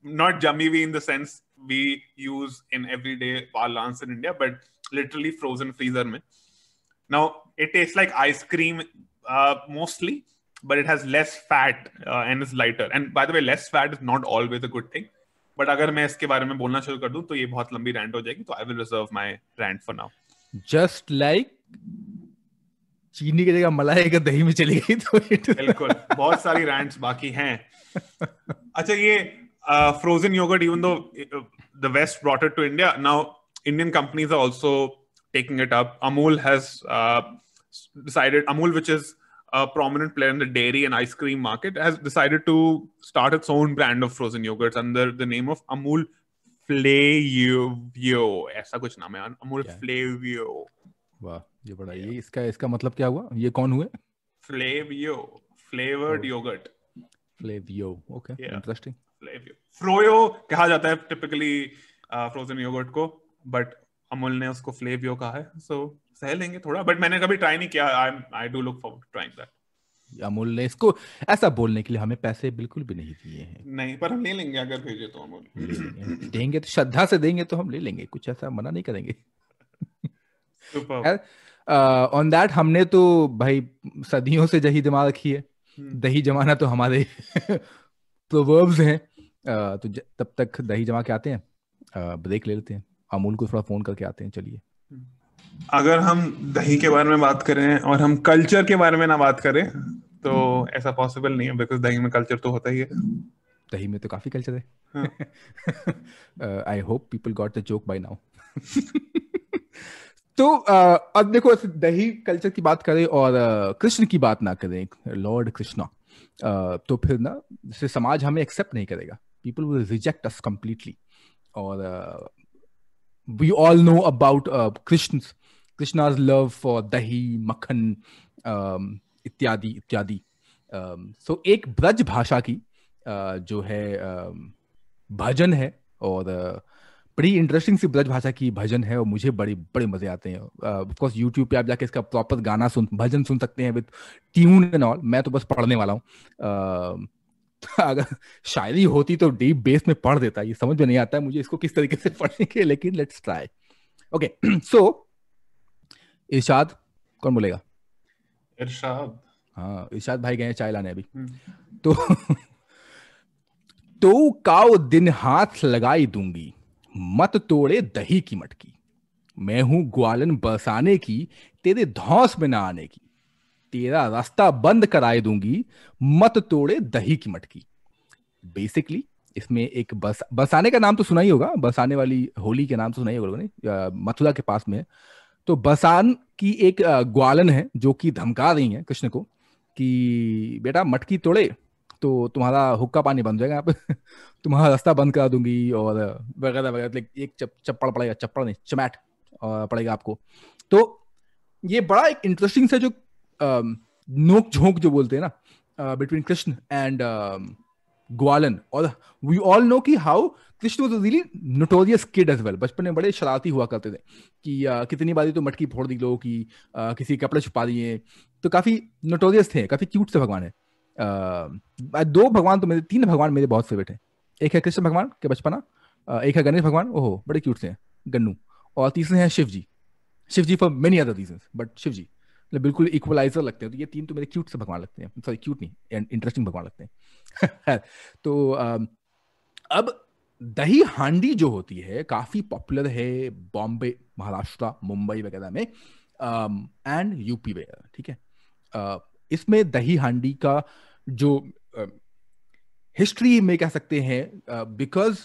Not jammi huyi in the sense we use in everyday parlance in India, but literally frozen freezer mein. Now, it tastes like ice cream mostly, but it has less fat and is lighter. And by the way, less fat is not always a good thing. But अगर मैं इसके बारे में बोलना शुरू कर दूं तो ये बहुत लंबी rant हो जाएगी, तो I will reserve my rant for now. Just like चीनी की जगह मलाई अगर दही में चली गई तो बिल्कुल, बहुत सारी rants बाकी हैं. अच्छा, ये frozen yogurt, even though the West brought it to India, now Indian companies are also taking it up. Amul has decided, which is a prominent player in the dairy and ice cream market, has decided to start its own brand of frozen yogurts under the name of Amul Flavio. ऐसा कुछ नाम है, Amul Flavio. वाह, ये बड़ा, ये इसका मतलब क्या हुआ? ये कौन हुए? Flavio, flavored yogurt. Flavio, okay, interesting. Flavio. Froyo कहा जाता है typically frozen yogurt को, but अमूल ने उसको Flavio कहा है, so सह लेंगे थोड़ा, बट मैंने कभी ट्राई नहीं किया. I do look forward to trying that. Amul ने इसको ऐसा बोलने के लिए हमें पैसे बिल्कुल भी नहीं दिए हैं. नहीं, पर हम ले लेंगे अगर भेजे तो. अमूल देंगे तो श्रद्धा से देंगे तो हम ले लेंगे, कुछ ऐसा मना नहीं करेंगे. ऑन दैट हमने तो भाई सदियों से दही जमा रखी है. दही जमाना तो हमारे प्रोवर्ब्स हैं. तो तब तक दही जमा के आते हैं, ब्रेक ले लेते हैं, अमूल को थोड़ा फोन करके आते हैं. चलिए, अगर हम दही के बारे में बात करें और हम कल्चर के बारे में ना बात करें तो ऐसा पॉसिबल नहीं है, बिकॉज दही में कल्चर तो होता ही है. दही में तो काफी कल्चर है. I hope people got the joke by now. तो अब देखो, दही कल्चर की बात करें और कृष्ण की बात ना करें, लॉर्ड कृष्णा, तो फिर ना जैसे समाज हमें एक्सेप्ट नहीं करेगा. People will reject us completely. और we all know about Krishna's love for dahi, makhan, इत्यादि. So एक ब्रज भाषा की जो है भजन है, और बड़ी इंटरेस्टिंग सी ब्रज भाषा की भजन है, और मुझे बड़े मजे आते हैं. ऑफ कोर्स यूट्यूब पे आप जाके इसका प्रॉपर भजन सुन सकते हैं विद ट्यून एंड ऑल. मैं तो बस पढ़ने वाला हूँ. अगर शायरी होती तो डीप बेस में पढ़ देता, ये समझ में नहीं आता है मुझे इसको किस तरीके से पढ़ने के, लेकिन लेट्स ट्राई। ओके सो इरशाद कौन बोलेगा? इरशाद। हाँ इरशाद भाई गए हैं चाय लाने अभी। हम्म। तो तो काओ दिन हाथ लगाई दूंगी, मत तोड़े दही की मटकी। मैं हूं ग्वालन बरसाने की, तेरे धौंस में ना आने की। तेरा रास्ता बंद कराए दूंगी, मत तोड़े दही की मटकी। बेसिकली इसमें एक बरसाने का नाम तो सुना ही होगा, बरसाने वाली होली के नाम तो सुना ही होगा लोगों ने, मथुरा के पास में है। तो बरसान की एक ग्वालन है जो कि धमका रही है कृष्ण को कि बेटा मटकी तोड़े तो तुम्हारा हुक्का पानी बंद हो जाएगा यहाँ पे तुम्हारा रास्ता बंद करा दूंगी और वगैरह वगैरह, like एक चप्पड़ पड़ेगा, चप्पड़ नहीं चमैट पड़ेगा आपको। तो ये बड़ा एक इंटरेस्टिंग सा जो नोक झोंक जो बोलते हैं ना बिटवीन कृष्ण एंड ग्वालन। और वी ऑल नो कि how Krishna was really notorious kid as well. बचपन में बड़े शरारती हुआ करते थे कि कितनी बारी तो मटकी फोड़ दी लोगों की, किसी कपड़े छुपा दिए, तो काफी नोटोरियस थे, काफी क्यूट से भगवान है। दो भगवान तो मेरे, तीन भगवान मेरे बहुत फेवरेट हैं। एक है कृष्ण भगवान के बचपना, एक है गणेश भगवान, ओहो बड़े क्यूट से हैं गन्नू, और तीसरे हैं Shiv ji. Shiv ji for many other reasons, but Shiv ji मतलब बिल्कुल इक्वलाइजर लगते हैं। तो ये तीन तो मेरे क्यूट से भगवान लगते हैं, सॉरी क्यूट नहीं इंटरेस्टिंग भगवान लगते हैं। तो अब दही हांडी जो होती है काफी पॉपुलर है बॉम्बे, महाराष्ट्र, मुंबई वगैरह में एंड यूपी वगैरह, ठीक है। इसमें दही हांडी का जो हिस्ट्री में कह सकते हैं, बिकॉज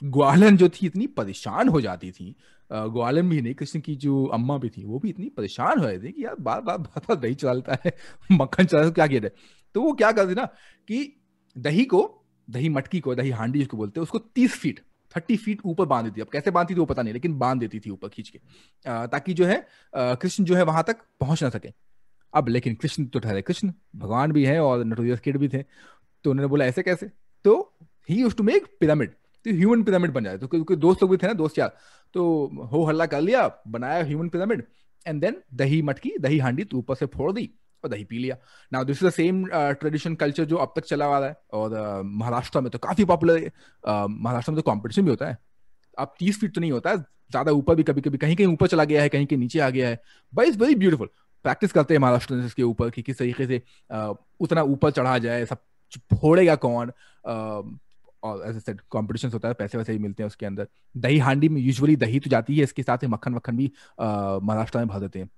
ग्वालन जो थी इतनी परेशान हो जाती थी, ग्वालन भी नहीं कृष्ण की जो अम्मा भी थी वो भी इतनी परेशान हो रही थी कि यार बार बार बार दही चलता है मक्खन चलता है, क्या किया जाए। तो वो क्या करती ना कि दही को, दही मटकी को, दही हांडी जिसको बोलते हैं, उसको 30 फीट ऊपर बांध देती थी। अब कैसे बांधती थी वो पता नहीं, लेकिन बांध देती थी ऊपर खींच के, ताकि जो है कृष्ण जो है वहां तक पहुंच ना सके। अब लेकिन कृष्ण तो ठहरे कृष्ण, भगवान भी है और नटोरियस किड भी थे, तो उन्होंने बोला ऐसे कैसे। तो he used to make pyramid, तो ह्यूमन पिरामिड बन जाए। तो क्योंकि दोस्त लोग भी थे ना, दोस्त यार, तो हो हल्ला कर लिया, बनाया ह्यूमन पिरामिड, एंड देन दही मटकी, दही हांडी तो ऊपर से फोड़ दी और दही पी लिया। Now this is the same tradition culture जो अब तक चला आ रहा है, और महाराष्ट्र में तो काफी पॉपुलर है। महाराष्ट्र में तो कॉम्पिटिशन भी होता है। अब 30 फीट तो नहीं होता है, ज्यादा ऊपर भी कभी कभी कहीं कहीं ऊपर चला गया है, कहीं कहीं नीचे आ गया है। But it's very beautiful. Practice करते हैं महाराष्ट्र इसके ऊपर कि किस तरीके से उतना ऊपर चढ़ा जाए, सब फोड़ेगा कौन। और एज सेड कॉम्पिटिशन होता है, पैसे वैसे ही मिलते हैं उसके अंदर। दही हांडी में यूजुअली दही तो जाती है, इसके साथ ही मक्खन वक्खन भी महाराष्ट्र में भर देते हैं।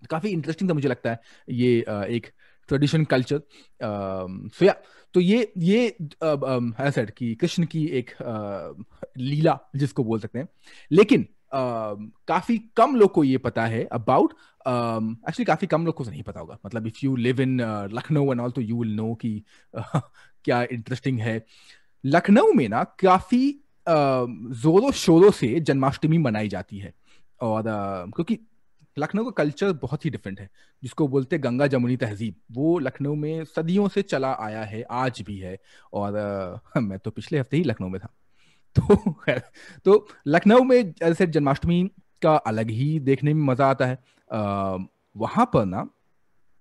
काफी इंटरेस्टिंग था मुझे लगता है ये एक ट्रेडिशन कल्चर। सो या तो ये एज सेड कि कृष्ण की एक लीला जिसको बोल सकते हैं। लेकिन काफी कम लोग को ये पता है अबाउट, एक्चुअली काफी कम लोग को नहीं पता होगा, मतलब if you live in Lucknow and all तो यू विल नो कि क्या इंटरेस्टिंग है। लखनऊ में ना काफी जोरों शोरों से जन्माष्टमी मनाई जाती है। और क्योंकि लखनऊ का कल्चर बहुत ही डिफरेंट है, जिसको बोलते हैं गंगा जमुनी तहजीब, वो लखनऊ में सदियों से चला आया है, आज भी है। और मैं तो पिछले हफ्ते ही लखनऊ में था। तो खैर, तो लखनऊ में जैसे जन्माष्टमी का अलग ही देखने में मजा आता है। वहां पर ना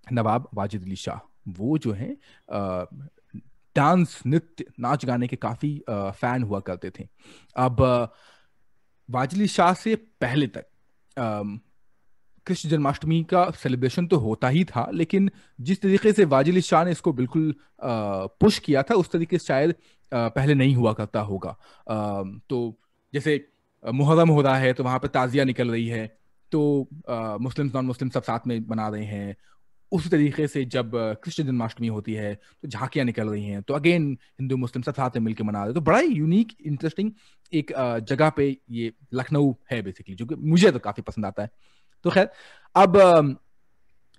नवाब वाजिद अली शाह वो जो है डांस, नृत्य, नाच गाने के काफी फैन हुआ करते थे। अब वाजिद अली शाह से पहले तक कृष्ण जन्माष्टमी का सेलिब्रेशन तो होता ही था, लेकिन जिस तरीके से वाजिद अली शाह ने इसको बिल्कुल पुश किया था उस तरीके से शायद पहले नहीं हुआ करता होगा। तो जैसे मुहर्रम हो रहा है तो वहां पर ताजिया निकल रही है, तो मुस्लिम नॉन मुस्लिम सब साथ में मना रहे हैं। उसी तरीके से जब कृष्ण जन्माष्टमी होती है तो झांकियां निकल रही हैं, तो अगेन हिंदू मुस्लिम सब साथ में मिलकर मना रहे हैं। तो बड़ा ही यूनिक इंटरेस्टिंग एक जगह पे ये लखनऊ है बेसिकली, जो कि मुझे तो काफी पसंद आता है। तो खैर अब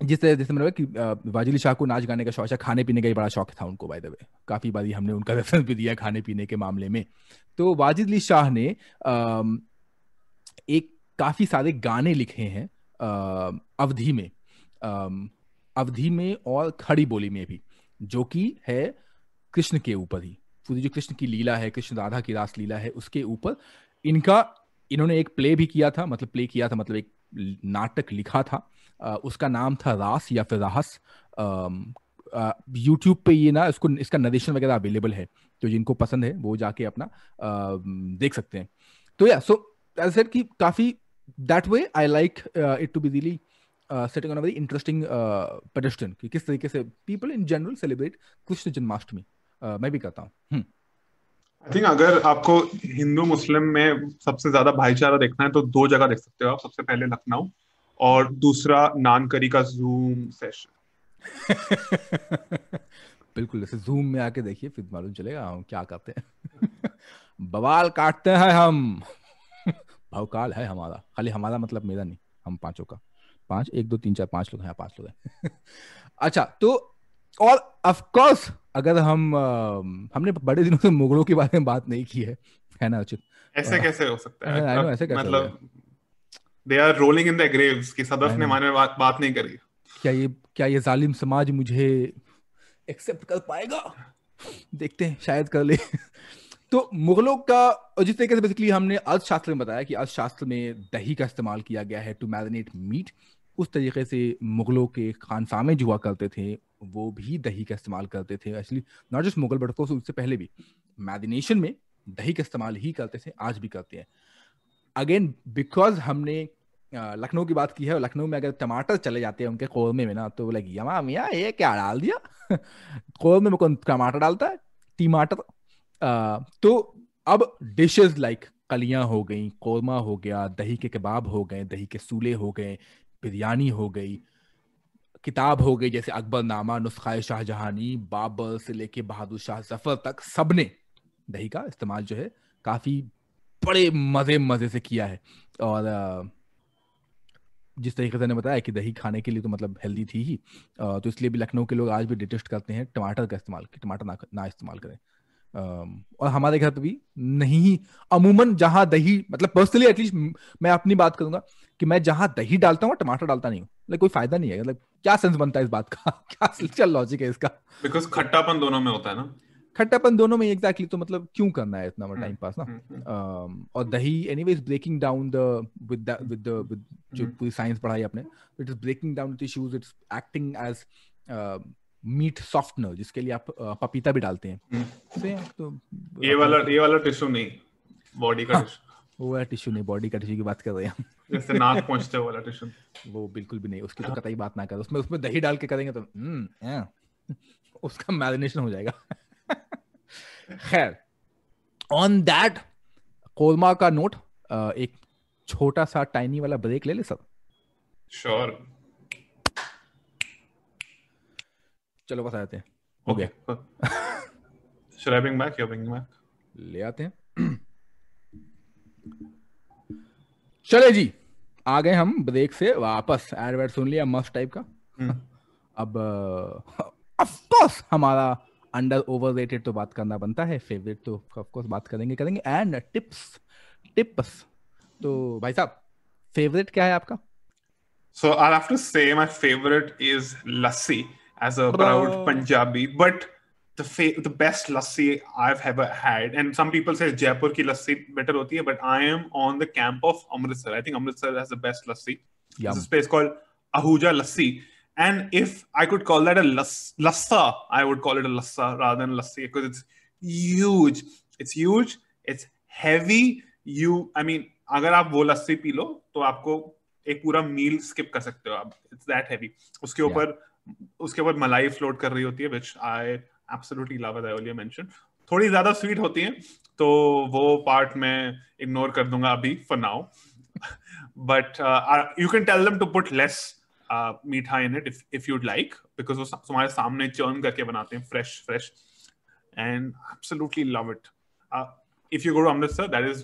जैसे जैसे मैंने कि वाजिद अली शाह को नाच गाने का शौक है, खाने पीने का ही बड़ा शौक था उनको, बाय द वे काफी बारी हमने उनका रेफरेंस भी दिया खाने पीने के मामले में। तो वाजिद अली शाह ने एक काफी सारे गाने लिखे हैं अवधी में, अवधी में और खड़ी बोली में भी, जो कि है कृष्ण के ऊपर ही। पूरी जो कृष्ण की लीला है, कृष्ण राधा की रास लीला है, उसके ऊपर इन्होंने एक प्ले भी किया था, मतलब एक नाटक लिखा था। उसका नाम था रास या फिर राहस। यूट्यूब पे ये ना इसका नरेशन वगैरह अवेलेबल है, तो जिनको पसंद है वो जाके अपना देख सकते हैं। तो या सो एज सेड कि काफी that way I like it to be really setting on a very interesting pedestrian कि किस तरीके से people in general celebrate Krishna Janmashtami. मैं भी करता हूँ। आई थिंक अगर आपको हिंदू मुस्लिम में सबसे ज्यादा भाईचारा देखना है तो दो जगह देख सकते हो आप। सबसे पहले लखनऊ, और दूसरा नानकरी का जूम सेशन। बिल्कुल, ऐसे जूम में आके देखिए, फिर मालूम चलेगा हम क्या करते हैं। बवाल काटते हैं हम। भवकाल है हमारा, खाली हमारा मतलब मेरा नहीं, हम पांचों का। 5 1 2 3 4 5 लोग हैं, 5 लोग हैं। अच्छा, तो और ऑफ कोर्स अगर हमने बड़े दिनों से मुगलों के बारे में बात नहीं की है ना उचित? ऐसे कैसे हो सकता है? आई नो, ऐसे कैसे हो गया? मतलब they are rolling in the graves कि आई सदफ ने नो। हमारे बात नहीं करी। क्या ये जालिम समाज मुझे एक्सेप्ट कर पाएगा? देखते हैं, शायद कर ले। तो मुगलों का, और जिस तरीके से बेसिकली हमने अर्थशास्त्र में बताया कि अर्थशास्त्र में दही का इस्तेमाल किया गया है टू मैरिनेट मीट, उस तरीके से मुगलों के खानसामे जो हुआ करते थे वो भी दही का इस्तेमाल करते थे। Actually not just Mughal but उससे पहले भी मैरिनेशन में दही का इस्तेमाल ही करते थे, आज भी करते हैं। अगेन बिकॉज हमने लखनऊ की बात की है, और लखनऊ में अगर टमाटर चले जाते हैं उनके कौरमे में ना, तो लाइक यमा मिया ये क्या डाल दिया। कौरमे में कौन टमाटर डालता है? टमाटर। तो अब डिशेस लाइक कलियां हो गई, कौरमा हो गया, दही के कबाब हो गए, दही के सूले हो गए, बिरयानी हो गई, किताब हो गई जैसे अकबरनामा, नुस्खा शाहजहानी, बाबर से लेके बहादुर शाह जफर तक, सबने दही का इस्तेमाल जो है काफी बड़े मजे मजे से किया है। और जिस तरीके से ने बताया कि दही खाने के लिए तो मतलब हेल्दी थी ही, तो इसलिए भी लखनऊ के लोग आज भी डिटेस्ट करते हैं टमाटर का इस्तेमाल, कि टमाटर ना इस्तेमाल करें। और हमारे घर पे भी नहीं, अमूमन जहां दही, मतलब पर्सनली एटलीस्ट मैं अपनी बात करूंगा कि मैं जहां दही डालता हूँ टमाटर डालता नहीं हूँ। लाइक कोई फायदा नहीं है, मतलब क्या सेंस बनता है इस बात का? क्या लॉजिक है इसका? बिकॉज खट्टापन दोनों में होता है ना। खट्टापन दोनों में एग्जैक्टली, तो मतलब क्यों करना है इतना टाइम पास ना? हम्म। और dahi anyways breaking down the with जो हम्म। पूरी साइंस पढ़ाई आपने, it is breaking down tissues, it's acting as meat softener, जिसके लिए आप पपीता भी डालते हैं। तो ये वाला टिश्यू नहीं, बॉडी का हाँ, टिश्यू। वो है टिश्यू नहीं, बॉडी का टिश्यू की बात कर रहे हैं हम। जैसे नाक पहुंचते हो वाला टिश्यू। वो बिल्कुल भी नहीं, उसकी तो कतई बात ना करो। उसमें उसमें दही डाल के करेंगे तो उसका मैरिनेशन हो जाएगा। खैर, ऑन दैट कोरमा का नोट, एक छोटा सा टाइनी वाला ब्रेक ले ले सर। श्योर। चलो बस आते हैं, हो गया। Should I bring back? You're bringing back? ले आते हैं। चले जी, आ गए हम ब्रेक से वापस। एड वेड सुन लिया मस्त टाइप का। अब ऑफ कोर्स हमारा अंडर ओवररेटेड तो बात करना बनता है, फेवरेट तो ऑफ कोर्स बात करेंगे एंड टिप्स। तो भाई साहब, फेवरेट क्या है आपका? So I'll have to say my favorite is lassi as a proud Punjabi, but the best lassi I've ever had, and some people say Jaipur ki lassi better hoti hai, but I am on the camp of Amritsar. I think Amritsar has the best lassi. There's this place called Ahuja Lassi, and if I could call that a lassa, I would call it a lassa rather than lassi, because it's huge. It's huge. It's heavy. I mean, अगर आप वो लस्सी पी लो तो आपको एक पूरा मील स्किप कर सकते हो आप। It's that heavy. उसके ऊपर मलाई फ्लोट कर रही होती है, which I absolutely love, as I earlier mentioned. थोड़ी ज्यादा स्वीट होती है, तो वो पार्ट मैं इग्नोर कर दूंगा अभी for now. But you can tell them to put less meetha in it if you'd like, because वो तुम्हारे सामने चर्न करके बनाते हैं fresh, and absolutely love it. If you go to Amritsar, that is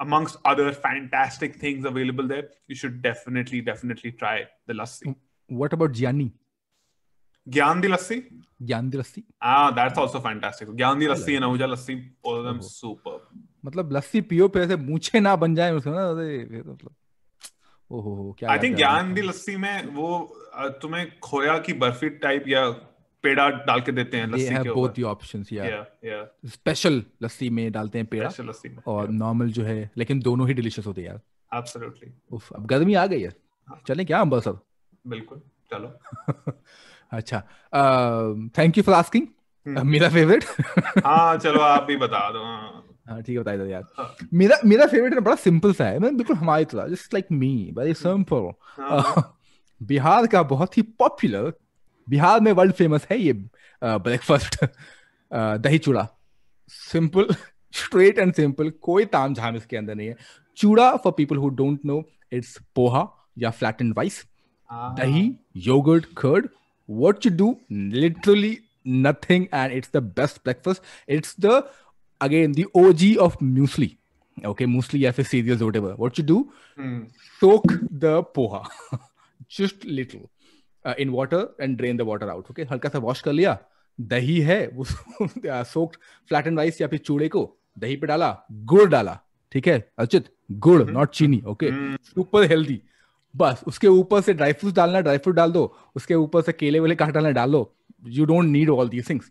amongst other fantastic things available there. You should definitely try the lassi. What about Gianni? Gyan di lassi? Gyan di lassi? That's also fantastic. Gyan di lassi and Ahuja lassi, all of them superb. मतलब लस्सी पियो फिर ऐसे मूछे ना बन जाए उसमें ना, मतलब ओहो क्या। I think ज्ञान दी लस्सी में वो तुम्हें खोया की बर्फी टाइप या पेड़ा डाल के देते हैं लस्सी के ऊपर। both the options, yeah. Special lassi में डालते हैं पेड़ा, स्पेशल लस्सी में, और नॉर्मल जो है, लेकिन दोनों ही डिलीशियस होते हैं यार। एब्सोल्युटली। उफ, अब गर्मी आ गई है, चलें क्या अंबरसर? बिल्कुल, चलो। अच्छा, थैंक यू फॉर आस्किंग। मेरा फेवरेट हाँ चलो आप भी बता दो। हाँ हाँ ठीक है, बता दो यार। हाँ मेरा फेवरेट बड़ा सिंपल सा है, मैं बिल्कुल हमारी तरह, just like me, very simple. हाँ बिहार का बहुत ही पॉपुलर, बिहार में वर्ल्ड फेमस है ये ब्रेकफास्ट, दही चूड़ा। सिंपल, स्ट्रेट एंड सिंपल, कोई ताम झाम इसके अंदर नहीं है। चूड़ा, for people who don't know, it's poha या flattened rice, dahi, हाँ yogurt, curd. What you do? Literally nothing, and it's the best breakfast. It's the, again, the OG of muesli. Okay, muesli या फिर cereals, whatever. What you do? Hmm Soak the poha, just little, in water and drain the water out. Okay, हल्का सा वॉश कर लिया, दही है वो सोक्ड फ्लैटन राइस या फिर चूड़े को दही पे डाला, गुड़ डाला, ठीक है अर्चित, गुड़ नॉट चीनी, ओके, सुपर हेल्दी। बस उसके ऊपर से ड्राई फ्रूट डालना, ड्राई फ्रूट डाल दो, उसके ऊपर से केले वेले काट डालना, डाल दो। You don't need all these things,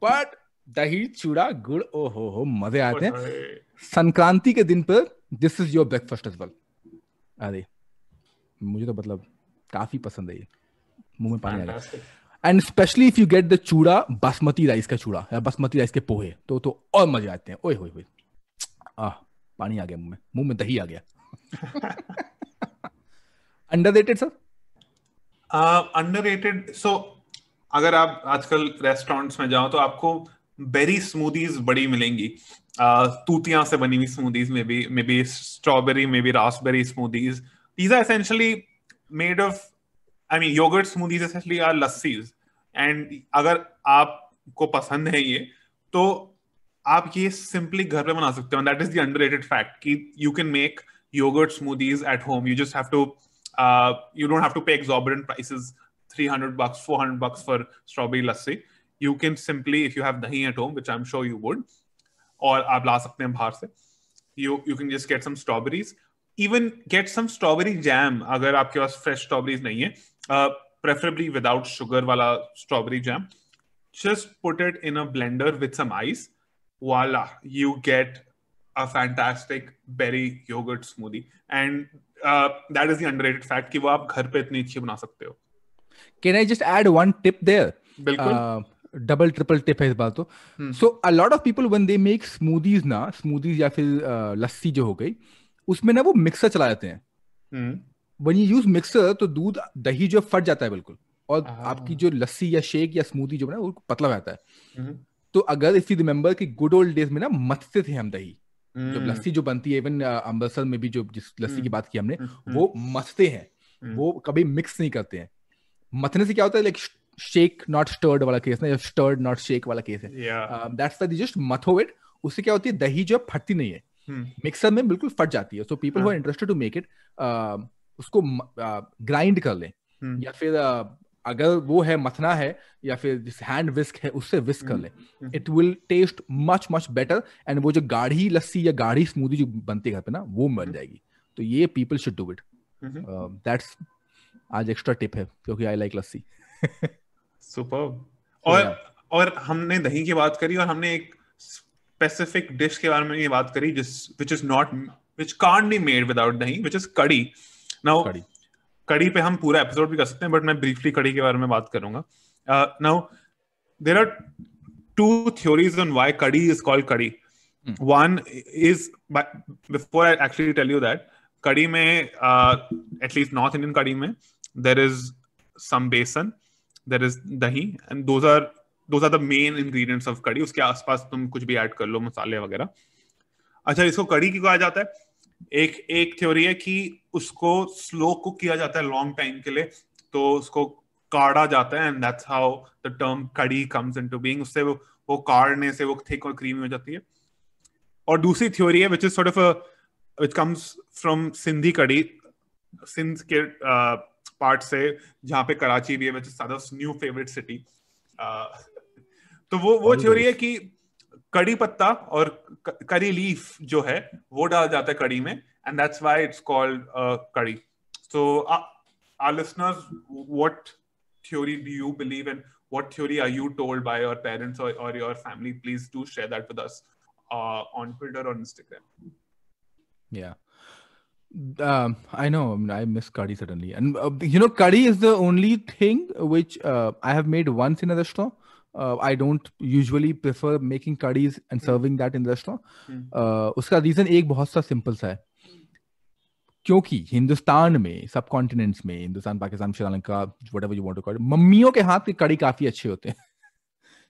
but दही चूड़ा गुड़, ओ हो मजे आते हैं। संक्रांति के दिन पर this is your breakfast as well. अरे मुझे तो मतलब काफी पसंद है ये, मुंह में पानी आ गया। And specially if you get the चूड़ा बासमती राइस का चूड़ा या बासमती राइस के पोहे, तो और मजे आते हैं। ओए होए होए, पानी आ गया मुंह में दही आ गया। Underrated sir? अंडररेटेड, सो अगर आप आजकल रेस्टोरेंट्स में जाओ तो आपको बेरी स्मूदीज बड़ी मिलेंगी, तूतियां से बनी हुई smoothies, maybe strawberry, maybe raspberry smoothies. These are essentially made of, I mean yogurt smoothies essentially are lassis. And अगर आपको पसंद है ये, तो आप ये सिंपली घर पे बना सकते हो। That is the underrated fact कि you can make yogurt smoothies at home. You just have to you don't have to pay exorbitant prices, $300 $400 for strawberry lassi. You can simply, if you have dahi at home, which I'm sure you would, और आप ला सकते हैं बाहर से, you can just get some strawberries, even get some strawberry jam अगर आपके पास fresh strawberries नहीं है, preferably without sugar वाला strawberry jam. Just put it in a blender with some ice. Voila, you get a fantastic berry yogurt smoothie. And that is the underrated fact कि वो आप घर पे इतनी अच्छी बना सकते हो। Can I just add one tip there? बिल्कुल। डबल ट्रिपल टिप है इस बात तो। So a lot of people when they make smoothies ना, स्मूदीज या फिर लस्सी जो हो गई, उसमें ना वो मिक्सर चला जाते हैं। व्हेन यू यूज मिक्सर तो दूध दही जो फट जाता है बिल्कुल, और आपकी जो लस्सी या शेक या स्मूदी जो है ना वो पतला रहता है। तो अगर इफ यू रिमेंबर कि गुड ओल्ड डेज में ना मथते थे हम दही, जब लस्सी जो बनती है, इवन अमृतसर में भी जो जिस लस्सी की बात की हमने, वो मथते हैं, वो कभी मिक्स नहीं करते हैं। मथने से क्या होता है, लाइक शेक नॉट स्टर्ड वाला केस ना, या स्टर्ड नॉट शेक वाला केस है। दैट्स व्हाई दे जस्ट मथो इट। उससे क्या होती है, दही जो फटती नहीं है, मिक्सर में बिल्कुल फट जाती है। So people who are interested to make it, उसको ग्राइंड कर लें, या फिर अगर वो है मथना है या फिर जिस हैंड विस्क है उससे विस्क कर लें, it will taste much much better. And वो जो गाढ़ी लस्सी या गाढ़ी स्मूदी जो बनती है घर पे ना, वो बन जाएगी। तो ये people should do it. That's आज एक्स्ट्रा टिप है क्योंकि आई लाइक लस्सी। सुपर। और हमने दही की बात करी, और हमने एक स्पेसिफिक डिश के बारे में ये बात करी which can't be made without dahi, which is कड़ी। नाउ कड़ी पे हम पूरा एपिसोड भी कर सकते हैं, बट मैं ब्रीफली कड़ी के बारे में बात करूंगा। Now there are two theories on why कड़ी is called कड़ी. One is, before I actually tell you that, कड़ी में, at least North Indian कड़ी में, there is some besan, there is dahi, and those are the main ingredients of कड़ी. उसके आसपास तुम कुछ भी ऐड कर लो, मसाले वगैरह। अच्छा, इसको कड़ी क्यों कहा जाता है? एक थ्योरी है कि उसको स्लो कुक किया जाता है लॉन्ग टाइम के लिए, तो उसको काढ़ा जाता है, and that's how the term कड़ी कम्स इनटू बीइंग। उससे वो काढ़ने से वो थिक और क्रीमी हो जाती है। और दूसरी थ्योरी है which is sort of which comes from Sindhi कड़ी, सिंध के पार्ट से, जहाँ पे कराची भी है, which is Sadaf's new favorite city. तो वो थ्योरी है कि कड़ी पत्ता और करी लीफ जो है वो डाल जाता है कड़ी में, and that's why it's called कड़ी. So our listeners, what theory do you believe in? What theory are you told by your parents or your family? Please do share that with us on Twitter or Instagram. Yeah. I know. I mean, I miss curry suddenly, and curry is the only thing which I have made once in a restaurant. I don't usually prefer making curries and serving that in the restaurant. उसका रीजन एक बहुत सा सिंपल सा है, क्योंकि हिंदुस्तान में, सब कॉन्टिनेंट्स में, Hindustan, Pakistan, Sri Lanka, whatever you want to call it, मम्मियों के हाथ की कड़ी काफी अच्छे होते हैं.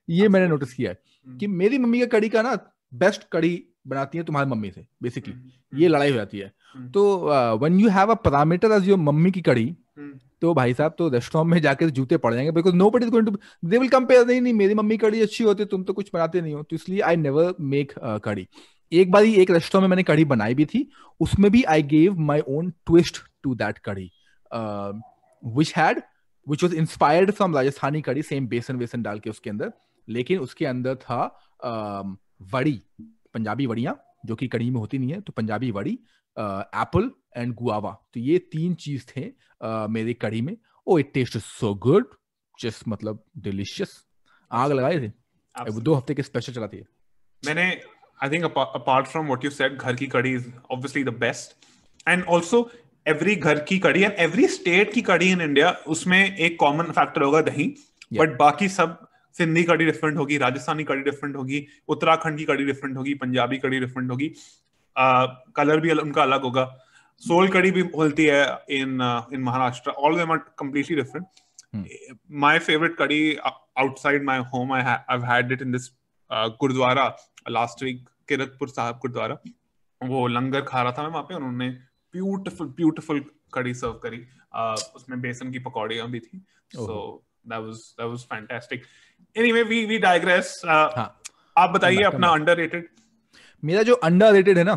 ये मैंने नोटिस किया है कि मेरी मम्मी का कड़ी का ना बेस्ट कड़ी बनाती है तुम्हारी मम्मी से, बेसिकली ये लड़ाई हो जाती है. तो when you have a parameter as your mummy की कड़ी, तो भाई साहब तो रेस्टोरेंट में जाकर जूते पड़ जाएंगे, because nobody is going to, they will compare, नहीं मेरी मम्मी कड़ी अच्छी होती है, तुम तो कुछ बनाते नहीं हो. तो इसलिए आई नेवर मेक कड़ी. एक बार एक रेस्टोरेंट में मैंने कड़ी बनाई भी थी, उसमें भी I gave my own twist to that kadhi, which was inspired from Rajasthani kadhi, same बेसन वेसन डाल के उसके अंदर, लेकिन उसके अंदर था वड़ी, पंजाबी वड़ियां जो कि कड़ी में होती नहीं है, तो पंजाबी वड़ी, एप्पल एंड गुआवा, तो ये 3 चीज थे मेरी कड़ी में. Oh it taste so good, just मतलब डिलीशियस. आग लगाए थे. 2 हफ्ते के स्पेशल चलाती है मैंने. I think apart from what you said, घर की कड़ी is obviously the best, and also every घर की कड़ी एंड एवरी स्टेट की कड़ी इन इंडिया, उसमें एक कॉमन फैक्टर होगा दही, बट बाकी सब, सिंधी कड़ी डिफरेंट होगी, राजस्थानी कड़ी डिफरेंट होगी, उत्तराखंड की कड़ी डिफरेंट होगी, पंजाबी कड़ी डिफरेंट होगी, कलर भी उनका अलग होगा, सोल कड़ी भी बोलती है in Maharashtra, all of them are completely different. My favourite kadhi outside my home, I have had it in this gurudwara last week, Kiratpur Sahib gurudwara. वो लंगर खा रहा था मैं वहां पे, उन्होंने ब्यूटीफुल कड़ी सर्व करी, उसमें बेसन की पकौड़ियां भी थी. सो that was fantastic. Anyway, we digress. आप बताइए अपना अंडररेटेड. मेरा जो अंडररेटेड है ना,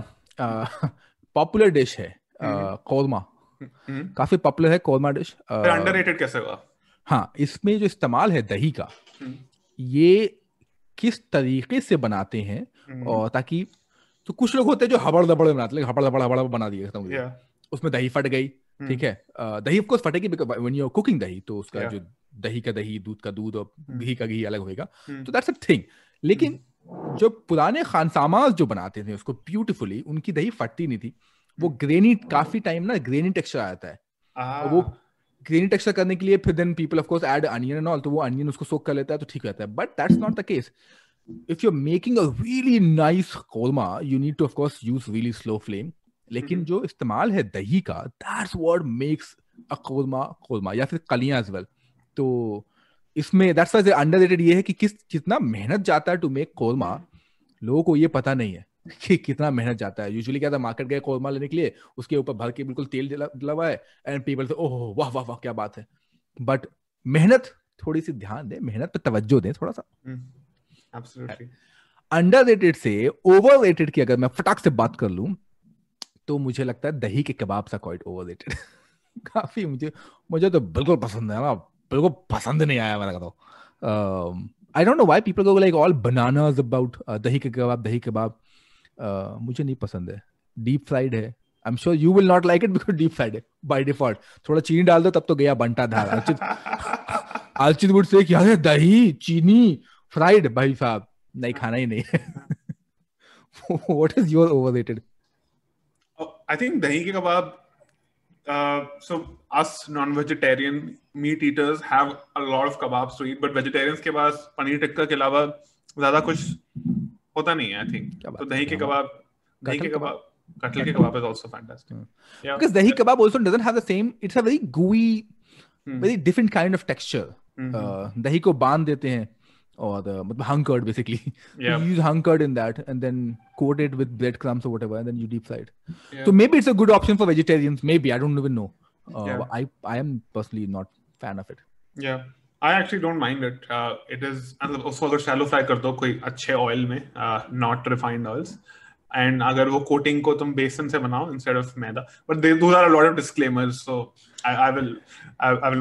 पॉपुलर डिश है कौरमा. काफी पॉपुलर है कौरमा डिश. अंडररेटेड कैसे हुआ? हाँ, इसमें जो इस्तेमाल है दही का, ये किस तरीके से बनाते हैं, और ताकि, तो कुछ लोग होते हैं जो हबड़ दबड़ बनाते हैं, हबड़ बना दिए खत्म हो गया, उसमें दही फट गई, ठीक है. दही ऑफ कोर्स फटेगी when you are cooking dahi, तो उसका जो दही का दही, दूध का दूध और घी का घी अलग होएगा, तो दैट्स अ थिंग. लेकिन जो पुराने खानसामाज जो बनाते थे उसको ब्यूटीफुली, उनकी दही फटती नहीं थी. वो ग्रेनी, काफी टाइम ना ग्रेनी टेक्सचर आता है, और वो ग्रेनी टेक्सचर करने के लिए फिर then people of course add onion and all, तो वो अनियन उसको सोक कर लेता है, तो ठीक रहता है. But that's not the case. If you're making a really nice korma, you need to of course use really slow flame. लेकिन जो इस्तेमाल है दही का, that's what makes a korma, या फिर कलियां as well. तो इसमें that's why underrated ये है कि कितना मेहनत जाता है to make korma. लोगों को ये पता नहीं है कि कितना मेहनत जाता है. यूजुअली क्या था, मार्केट गए कोरमा लेने के लिए, उसके ऊपर भर के बिल्कुल तेल डला हुआ है, एंड पीपल से ओह वाह वाह वाह क्या बात है. बट मेहनत थोड़ी सी ध्यान दे, मेहनत पे तवज्जो दे थोड़ा सा. Absolutely. अंडररेटेड से ओवररेटेड की अगर मैं फटाक से बात कर लूं, तो मुझे लगता है दही के कबाब सा क्वाइट ओवररेटेड. काफी मुझे तो बिल्कुल पसंद है ना, बिल्कुल पसंद नहीं आया मेरा तो. I don't know why people go like all bananas about दही के कबाब. मुझे नहीं पसंद है. डीप फ्राइड है, I am sure you will not like it because deep fried है बाय डिफॉल्ट. थोड़ा चीनी डाल दो तब तो गया बंटा धार. अर्चित वुड से क्या है, दही चीनी फ्राइड, भाई साहब नहीं, खाना ही नहीं है. What is your overrated? I think dahi ke kebab. So us non-vegetarian meat eaters have a lot of kebabs to eat, but vegetarians के पास पनीर टिक्का के अलावा ज़्यादा कुछ होता नहीं है. I think. तो दही के कबाब, कटल के कबाब is also fantastic. Yeah. Because dahi kebab also doesn't have the same. It's a very gooey, very different kind of texture. दही को बांध देते हैं, और मतलब hung curd basically. You use hung curd in that and then coat it with breadcrumbs or whatever, and then you deep fry it. So maybe it's a good option for vegetarians. Maybe, I don't even know. I am personally not fan of it. Yeah, I actually don't mind it. It is, उसको अगर shallow fry कर दो कोई अच्छे oil में, not refined oils, and अगर वो coating को तुम बेसन से बनाओ instead of maida. But those are a lot of disclaimers, so I will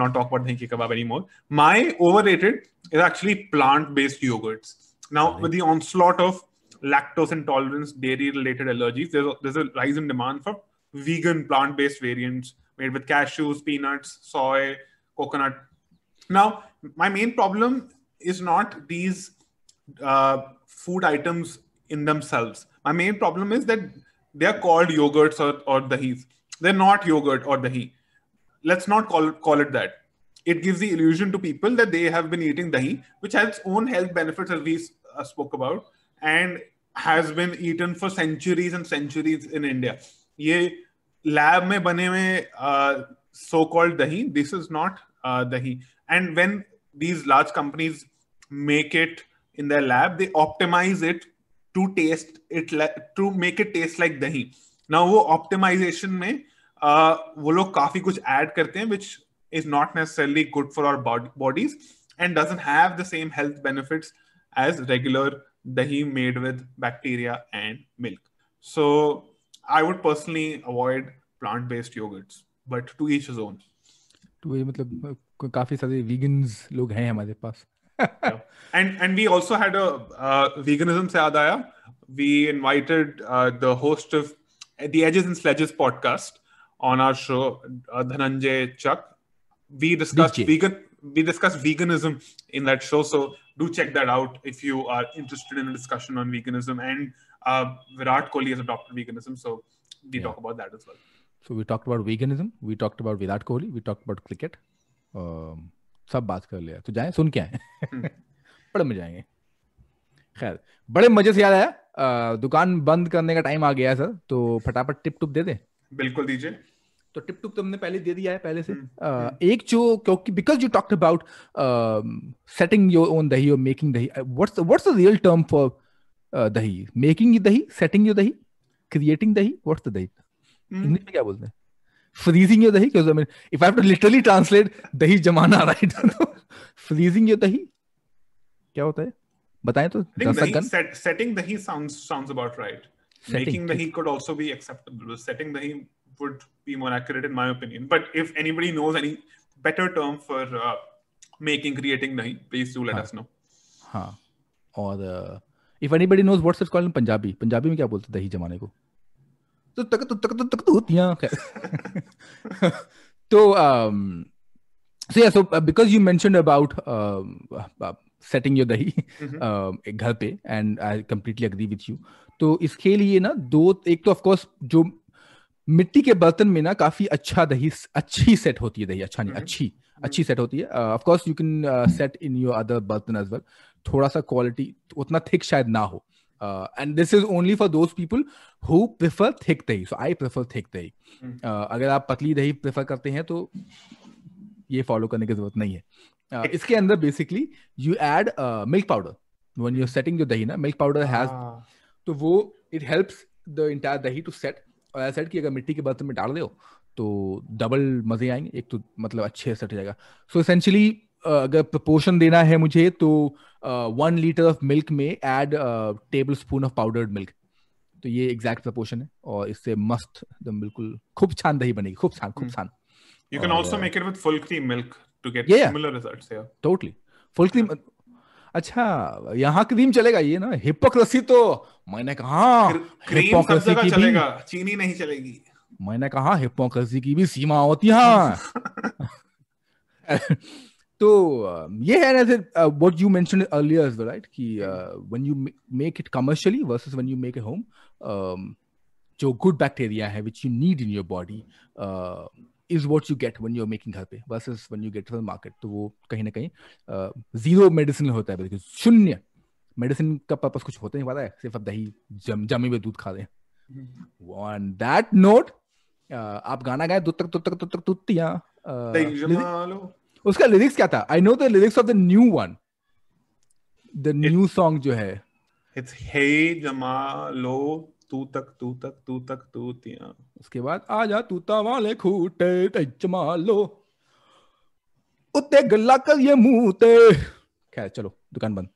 not talk about dahi ke kebab anymore. My overrated is actually plant-based yogurts. Now, with the onslaught of lactose intolerance, dairy-related allergies, there's a rise in demand for vegan plant-based variants made with cashews, peanuts, soy, coconut. Now, my main problem is not these food items in themselves. My main problem is that they are called yogurts or dahis. They're not yogurt or dahi. Let's not call it that. It gives the illusion to people that they have been eating dahi, which has its own health benefits, as we spoke about, and has been eaten for centuries and centuries in India. ये lab में बने हुए so-called dahi, this is not dahi. And when these large companies make it in their lab, they optimize it to taste it, to make it taste like dahi. Now वो optimization में वो लोग काफी कुछ add करते हैं, which is not necessarily good for our bodies and doesn't have the same health benefits as regular dahi made with bacteria and milk. So I would personally avoid plant-based yogurts, but to each his own. तो ये मतलब काफी सारे vegans लोग हैं हमारे पास. Yeah. And we also had a veganism से याद आया, we invited the host of the Edges and Sledges podcast on our show, Dhananjay Chak. We discussed veganism in that show, so do check that out if you are interested in a discussion on veganism. And Virat Kohli is a doctor of veganism, so we talk about that as well. So we talked about veganism, we talked about Virat Kohli, we talked about cricket. सब बात कर लिया, तो जाएं सुन के आए. बड़े मजे आएंगे. खैर, बड़े मजे से याद आया, दुकान बंद करने का टाइम आ गया सर, तो फटाफट टिप टुप दे दे. बिल्कुल दीजिए. तो टिप टुप तुमने पहले दे दिया है पहले से. एक जो क्योंकि because you talked about setting your own दही और मेकिंग दही, what's the real term for दही? मेकिंग दही, सेटिंग योर दही, क्रिएटिंग दही, व्हाट्स द दही? इंग्लिश में क्या बोलते हैं? फ्रीजिंग योर दही? because I mean if I have to literally translate दही जमाना, right? फ्रीजिंग योर दही क्या होता है बताएं तो. Setting dahi sounds about right. Making dahi could also be acceptable. Setting dahi would be more accurate in my opinion. But if anybody knows any better term for creating dahi, please do let us know. हाँ. और if anybody knows what's it called in Punjabi, Punjabi में क्या बोलते दही जमाने को? तो तक होती हैं. तो so yeah, so because you mentioned about setting your dahi घर पे, and I completely agree with you. तो इसके लिए ना एक तो of course जो मिट्टी के बर्तन में ना काफी अच्छा दही अच्छी सेट होती है. दही अच्छा नहीं, अच्छी सेट होती है. Of course you can set in your other बर्तन एज वेल. थोड़ा सा क्वालिटी उतना थिक शायद ना हो, and this is only for those people who prefer thick दही. सो आई प्रेफर थिक दही. अगर आप पतली दही प्रेफर करते हैं तो ये फॉलो करने की जरूरत नहीं है. इसके अंदर basically you add milk powder when you are setting your dahi ना. मिल्क पाउडर हैज, तो वो it helps the entire dahi to set. और ऐसा कि अगर मिट्टी के बर्तन में डाल दो तो डबल मजे आएंगे. एक तो मतलब अच्छे सेट हो जाएगा. सो एसेंशियली अगर प्रपोर्शन देना है मुझे तो 1 लीटर ऑफ मिल्क में add table spoon of powdered milk. तो ये एग्जैक्ट प्रपोर्शन है और इससे मस्त एकदम बिल्कुल खूब छान दही बनेगी. खूब छान. You can also make it with full cream milk to get similar results. Yeah, totally. Full cream. अच्छा, यहाँ क्रीम चलेगा ये ना. हिपोक्रेसी तो मैंने कहा हिपोक्रेसी की चलेगा, चीनी नहीं चलेगी. मैंने कहा हिपोक्रेसी की भी सीमा होती है. तो ये है ना what you mentioned earlier as well, right? कि when you make it commercially versus when you make it home, जो good bacteria है which you need in your body is what you get when you're making घर पे versus when you get to the market. तो वो कहीं ना कहीं zero medicine होता है, बिल्कुल शून्य. मेडिसिन का पर्पस कुछ होता नहीं पता है, सिर्फ आप दही जमी हुए दूध खा रहे हैं. On that note, आप गाना गाए दूध तक तुत्तियां. उसका लिरिक्स क्या था? I know the lyrics of the new one, the new song जो है. It's hey जमा लो तू तक तूतियां. उसके बाद आजा तूता वाले खूटे जमा लो उत्ते गल्ला कर ये मुंह ते. खैर चलो दुकान बंद.